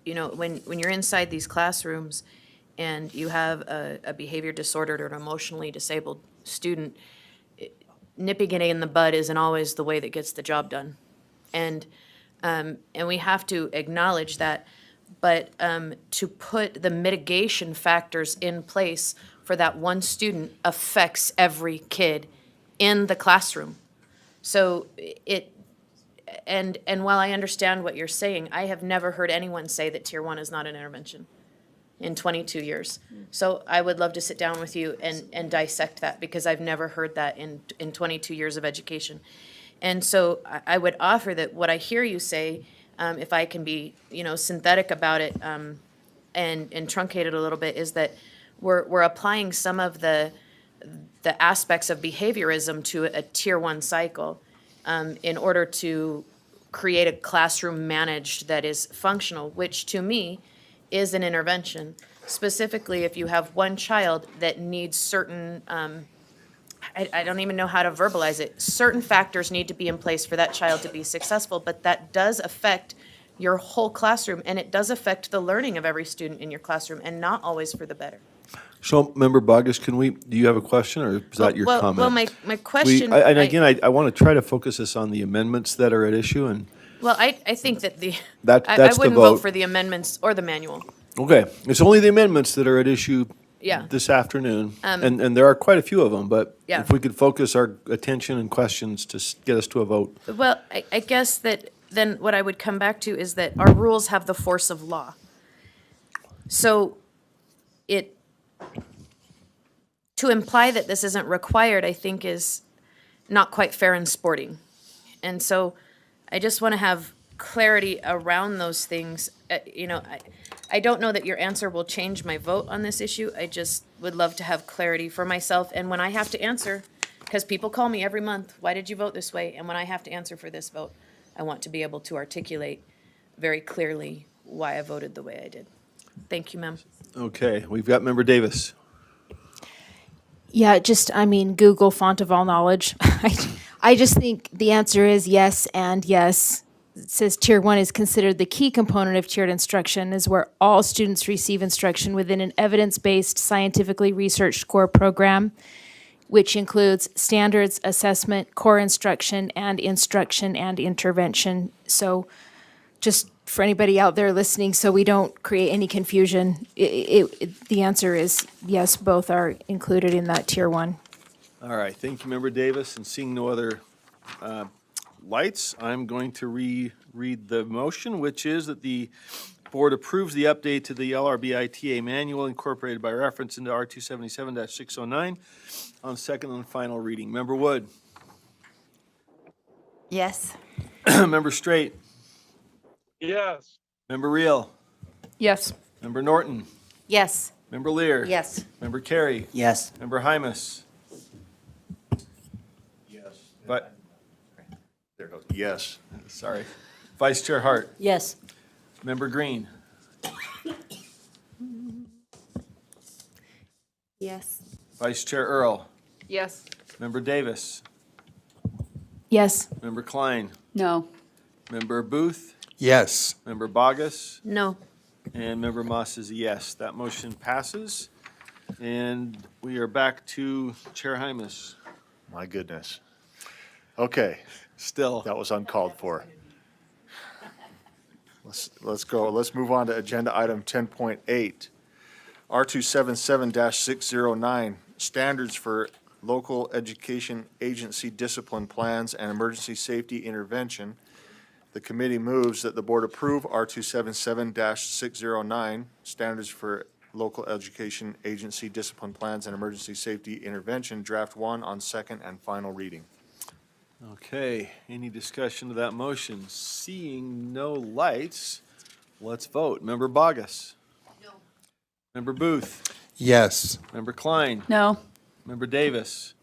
You know, when you're inside these classrooms and you have a behavior disordered or an emotionally disabled student, nipping it in the bud isn't always the way that gets the job done. And we have to acknowledge that. But to put the mitigation factors in place for that one student affects every kid in the classroom. So and while I understand what you're saying, I have never heard anyone say that Tier 1 is not an intervention in 22 years. So I would love to sit down with you and dissect that, because I've never heard that in 22 years of education. And so I would offer that what I hear you say, if I can be, you know, synthetic about it and truncate it a little bit, is that we're applying some of the aspects of behaviorism to a Tier 1 cycle in order to create a classroom managed that is functional, which to me is an intervention. Specifically, if you have one child that needs certain, I don't even know how to verbalize it. Certain factors need to be in place for that child to be successful, but that does affect your whole classroom, and it does affect the learning of every student in your classroom, and not always for the better. So, Member Bogus, do you have a question, or is that your comment? Well, my question. And again, I want to try to focus this on the amendments that are at issue, and. Well, I think that That's I the wouldn't vote. vote for the amendments or the manual. Okay, it's only the amendments that are at issue Yeah. this afternoon, and there are quite a few of them, but Yeah. if we could focus our attention and questions to get us to a vote. Well, I guess that then what I would come back to is that our rules have the force of law. So to imply that this isn't required, I think is not quite fair and sporting. And so I just want to have clarity around those things. You know, I don't know that your answer will change my vote on this issue. I just would love to have clarity for myself. And when I have to answer, because people call me every month, why did you vote this way? And when I have to answer for this vote, I want to be able to articulate very clearly why I voted the way I did. Thank you, ma'am. Okay, we've got Member Davis. Yeah, Google font of all knowledge. I just think the answer is yes and yes. It says Tier 1 is considered the key component of tiered instruction, is where all students receive instruction within an evidence-based, scientifically researched core program, which includes standards, assessment, core instruction and intervention. So just for anybody out there listening, so we don't create any confusion, the answer is yes, both are included in that Tier 1. All right, thank you, Member Davis, and seeing no other lights, I'm going to reread the motion, which is that the board approves the update to the LRBITA manual incorporated by reference into R277-609 on second and final reading. Member Wood? Yes. Member Straight, Yes. Member Reel, Yes. Member Norton, Yes. Member Lear. Yes. Member Carey. Yes. Member Hymus. Yes. But, There it goes. Yes. sorry. Vice Chair Hart. Yes. Member Green. Yes. Vice Chair Earl. Yes. Member Davis. Yes. Member Klein. No. Member Booth. Yes. Member Bogus. No. And Member Moss is a yes. That motion passes. And we are back to Chair Hymus. My goodness. Okay, Still. that was uncalled for. Let's go. Let's move on to agenda item 10.8. R277-609, standards for local education agency discipline plans and emergency safety intervention. The committee moves that the board approve R277-609, standards for local education agency discipline plans and emergency safety intervention, draft 1 on second and final reading. Okay, any discussion of that motion? Seeing no lights, let's vote. Member Bogus? No. Member Booth? Yes. Member Klein? No. Member Davis?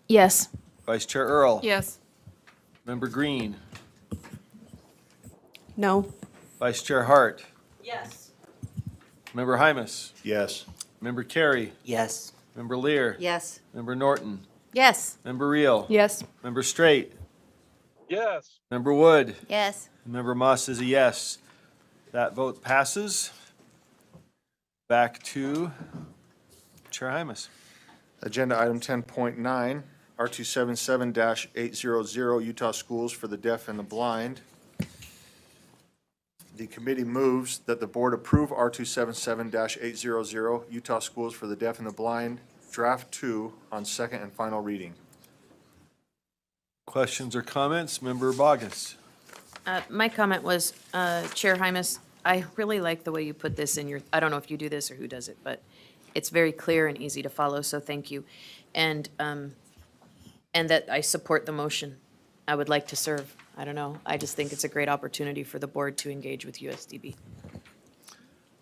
Yes. Vice Chair Earl? Yes. Member Green? No. Vice Chair Hart? Yes. Member Hymus? Yes. Member Carey? Yes. Member Lear? Yes. Member Norton? Yes. Member Reel? Yes. Member Straight? Yes. Member Wood? Yes. Member Moss is a yes. That vote passes. Back to Chair Hymus. Agenda item 10.9, R277-800, Utah Schools for the Deaf and the Blind. The committee moves that the board approve R277-800, Utah Schools for the Deaf and the Blind, draft 2 on second and final reading. Questions or comments? Member Bogus? My comment was, Chair Hymus, I really like the way you put this in your, I don't know if you do this or who does it, but it's very clear and easy to follow, so thank you. And that I support the motion. I would like to serve. I don't know. I just think it's a great opportunity for the board to engage with USDB.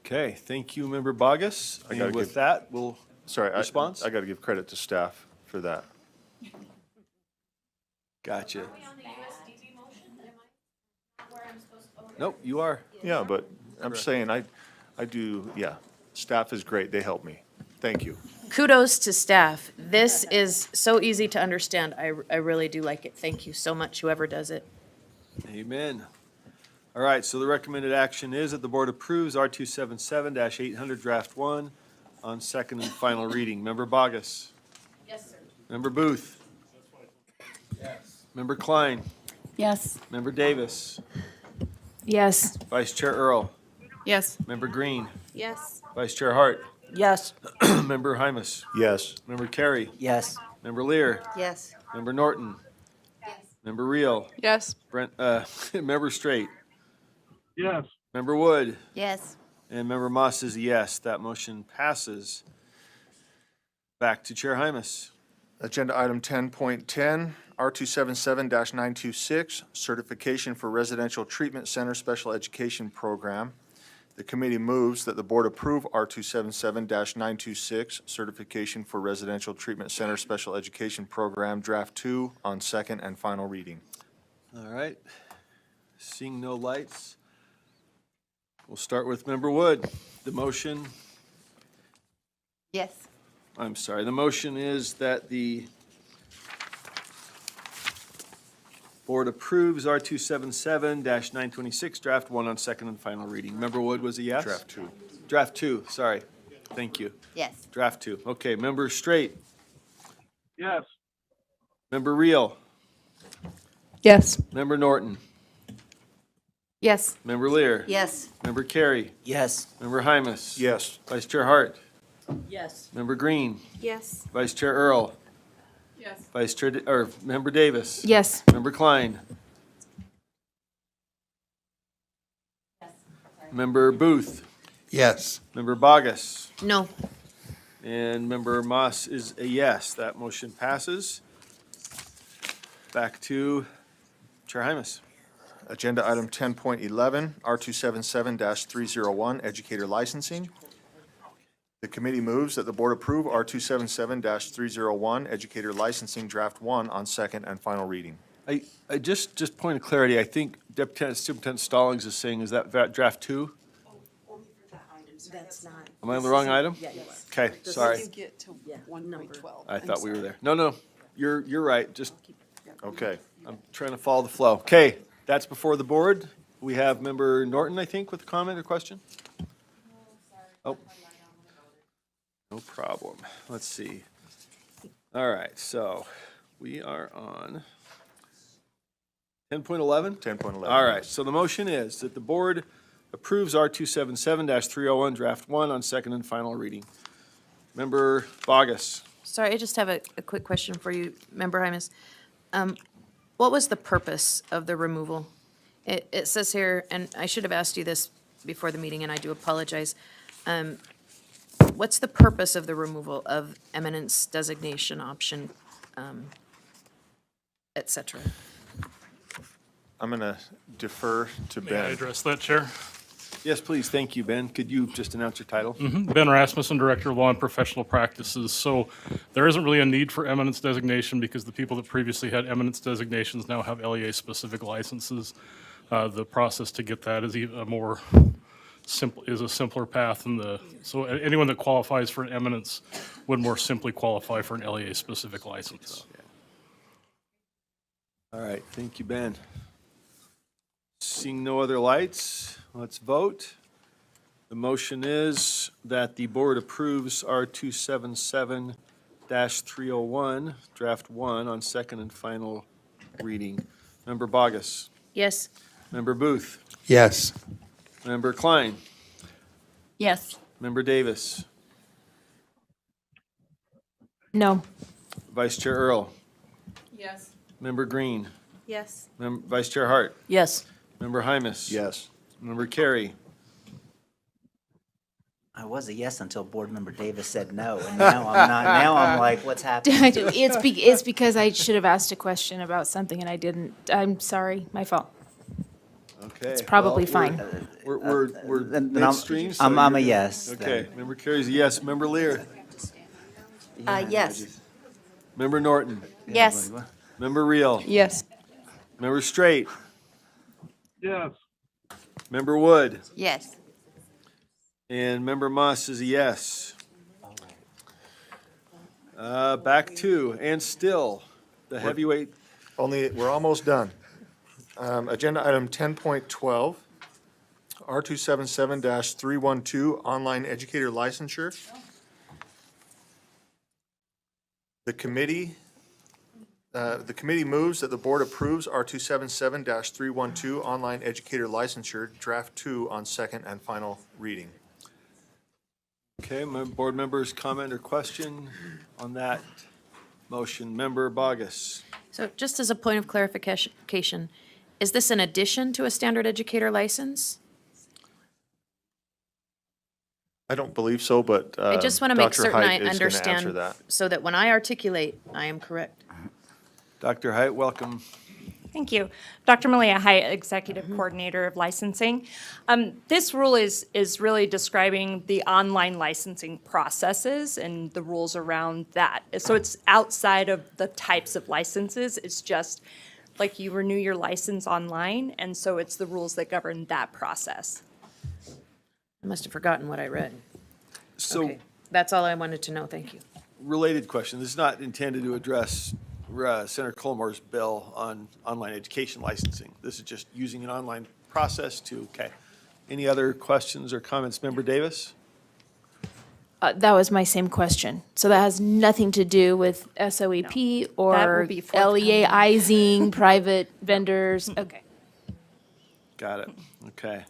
Okay, thank you, Member Bogus. I gotta And with give- that, we'll, Sorry, Response? I got to give credit to staff for that. gotcha. Nope, you are. Yeah, but I'm saying I do, yeah, staff is great. They help me. Thank you. Kudos to staff. This is so easy to understand. I really do like it. Thank you so much, whoever does it. Amen. All right, so the recommended action is that the board approves R277-800 Draft 1 on second and final reading. Member Bogus? Yes, sir. Member Booth? Yes. Member Klein? Yes. Member Davis? Yes. Vice Chair Earl? Yes. Member Green? Yes. Vice Chair Hart? Yes. Member Hymus? Yes. Member Carey? Yes. Member Lear? Yes. Member Norton? Member Reel? Yes. Member Straight? Yes. Member Wood? Yes. And Member Moss is a yes. That motion passes. Back to Chair Hymus. Agenda item 10.10, R277-926, certification for residential treatment center special education program. The committee moves that the board approve R277-926, certification for residential treatment center special education program, draft 2 on second and final reading. All right. Seeing no lights, we'll start with Member Wood. The motion, Yes. I'm sorry, the motion is that the board approves R277-926, draft 1 on second and final reading. Member Wood was a yes? Draft 2. Draft 2, sorry. Thank you. Yes. Draft 2. Okay, Member Straight, Yes. Member Reel, Yes. Member Norton, Yes. Member Lear. Yes. Member Carey, Yes. Member Hymus. Yes. Vice Chair Hart, Yes. Member Green, Yes. Vice Chair Earl, Yes. Vice Chair, or Member Davis. Yes. Member Klein. Member Booth, Yes. Member Bogus, No. and Member Moss is a yes. That motion passes. Back to Chair Hymas. Agenda item 10.11, R277-301, educator licensing. The committee moves that the board approve R277-301, educator licensing draft 1 on second and final reading. I just point of clarity, I think Deputy Superintendent Stallings is saying, is that draft 2? That's not. Am I on the wrong item? Yeah, you are. Okay, sorry. get to 1.12. I thought we were there. No, you're right. Just, Okay. I'm trying to follow the flow. Okay, that's before the board. We have Member Norton, I think, with a comment or question? Oh. No problem. Let's see. All right, so we are on 10.11? 10.11. All right, so the motion is that the board approves R277-301, draft 1 on second and final reading. Member Bogus. Sorry, I just have a quick question for you, Member Hymas. What was the purpose of the removal? It says here, and I should have asked you this before the meeting, and I do apologize. What's the purpose of the removal of eminence designation option, et cetera? I'm going to defer to May I Ben. address that, Chair? Yes, please. Thank you, Ben. Could you just announce your title? Ben Rasmussen, Director of Law and Professional Practices. So there isn't really a need for eminence designation because the people that previously had eminence designations now have LEA-specific licenses. The process to get that is a more simple, is a simpler path, and so anyone that qualifies for an eminence would more simply qualify for an LEA-specific license. All right, thank you, Ben. Seeing no other lights, let's vote. The motion is that the board approves R277-301, draft 1 on second and final reading. Member Bogus. Yes. Member Booth. Yes. Member Klein. Yes. Member Davis. No. Vice Chair Earl. Yes. Member Green. Yes. Vice Chair Hart. Yes. Member Hymas. Yes. Member Carey. I was a yes until Board Member Davis said no, and now I'm not. Now I'm like, what's happening? It's because I should have asked a question about something and I didn't. I'm sorry, my fault. Okay. It's probably well, fine. We're Then midstream. so I'm a you're- yes, Okay, then. Member Carey's a yes. Member Lear. Yes. Member Norton. Yes. Member Reel. Yes. Member Straight. Yes. Member Wood. Yes. And Member Moss is a yes. Back to, and still, the heavyweight. We're almost done. Agenda item 10.12, R277-312, online educator licensure. The committee moves that the board approves R277-312, online educator licensure, draft 2 on second and final reading. Okay, board members, comment or question on that motion? Member Bogus. So just as a point of clarification, is this in addition to a standard educator license? I don't believe so, but I just want to make Dr. certain I Height is going to answer understand, that. so that when I articulate, I am correct. Dr. Height, welcome. Thank you. Dr. Malia Hyatt, Executive Coordinator of Licensing. This rule is really describing the online licensing processes and the rules around that. So it's outside of the types of licenses. It's just like you renew your license online, and so it's the rules that govern that process. I must have forgotten what I read. So, Okay, that's all I wanted to know. Thank you. related question. This is not intended to address Senator Colmore's bill on online education licensing. This is just using an online process to, okay. Any other questions or comments? Member Davis? That was my same question. So that has nothing to do with SOEP That will or be forthcoming. LEAizing private vendors? Okay. Got it. Okay.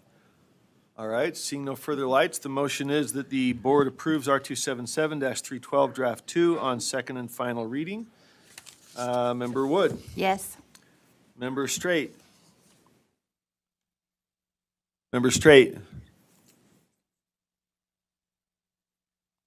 All right, seeing no further lights, the motion is that the board approves R277-312 Draft 2 on second and final reading. Member Wood? Yes. Member Straight? Member Straight?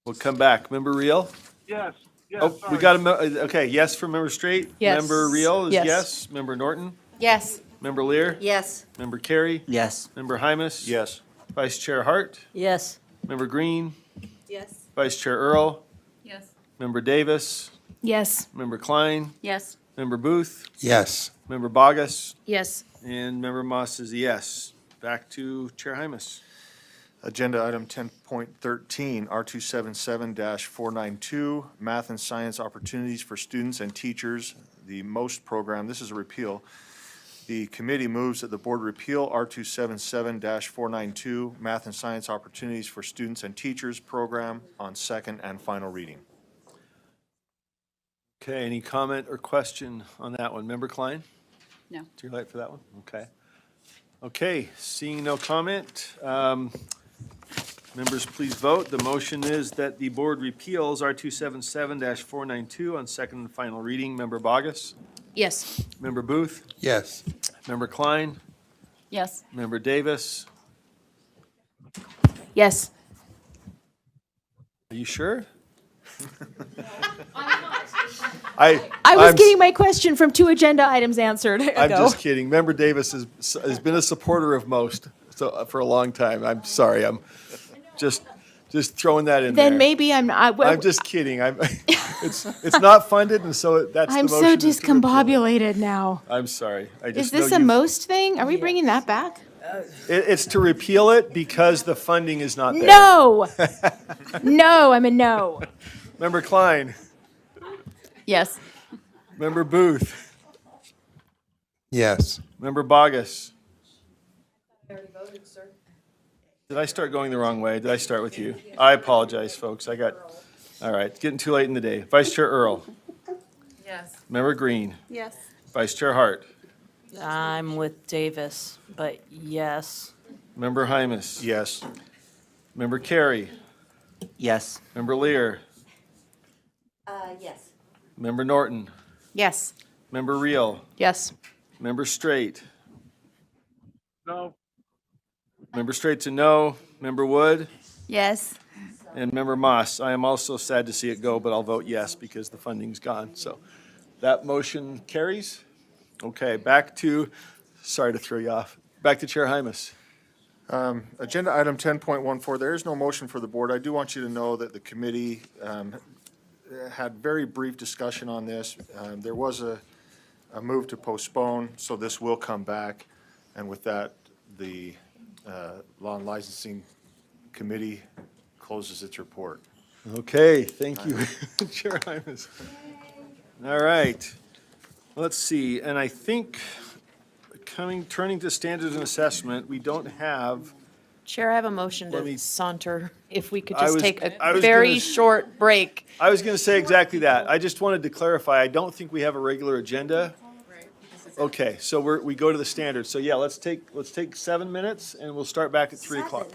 We'll come back. Member Reel? Yes. Oh, we sorry. got a, okay, yes from Member Straight? Yes. Member Reel is Yes. yes. Member Norton? Yes. Member Lear? Yes. Member Carey? Yes. Member Hymus? Yes. Vice Chair Hart? Yes. Member Green? Yes. Vice Chair Earl? Yes. Member Davis? Yes. Member Klein? Yes. Member Booth? Yes. Member Bogus? Yes. And Member Moss is a yes. Back to Chair Hymus. Agenda item 10.13, R277-492, Math and Science Opportunities for Students and Teachers, the MOST program. This is a repeal. The committee moves that the board repeal R277-492, Math and Science Opportunities for Students and Teachers program on second and final reading. Okay, any comment or question on that one? Member Klein? No. Too late for that one? Okay. Okay, seeing no comment, members, please vote. The motion is that the board repeals R277-492 on second and final reading. Member Bogus? Yes. Member Booth? Yes. Member Klein? Yes. Member Davis? Yes. Are you sure? I was I'm- getting my question from 2 agenda items answered ago. I'm just kidding. Member Davis has been a supporter of most for a long time. I'm sorry. I'm just throwing that in there. Then maybe I'm not. I'm just kidding. It's not funded, and so that's the I'm motion. so is to repeal it. discombobulated now. I'm sorry. I Is just this know a you- most thing? Are we bringing that back? It's to repeal it because the funding is not there. No. No, I'm a no. Member Klein. Yes. Member Booth. Yes. Member Bogus. Did I start going the wrong way? Did I start with you? I apologize, folks. All right, it's getting too late in the day. Vice Chair Earl. Yes. Member Green. Yes. Vice Chair Hart. I'm with Davis, but yes. Member Hymus. Yes. Member Carey. Yes. Member Lear. Yes. Member Norton. Yes. Member Reel. Yes. Member Straight. No. Member Straight's a no. Member Wood. Yes. And Member Moss. I am also sad to see it go, but I'll vote yes because the funding's gone. So that motion carries. Okay, sorry to throw you off. Back to Chair Hymus. Agenda item 10.14, there is no motion for the board. I do want you to know that the committee had very brief discussion on this. There was a move to postpone, so this will come back. And with that, the Law and Licensing Committee closes its report. Okay, thank you, Chair Hymus. All right, let's see, and I think turning to standards and assessment, we don't have, Chair, I have a motion Let me- to saunter, if we could I just was- take I a was very gonna- short break. I was going to say exactly that. I just wanted to clarify, I don't think we have a regular agenda. Okay, so we go to the standards. So yeah, let's take 7 minutes and we'll start back at 3 o'clock.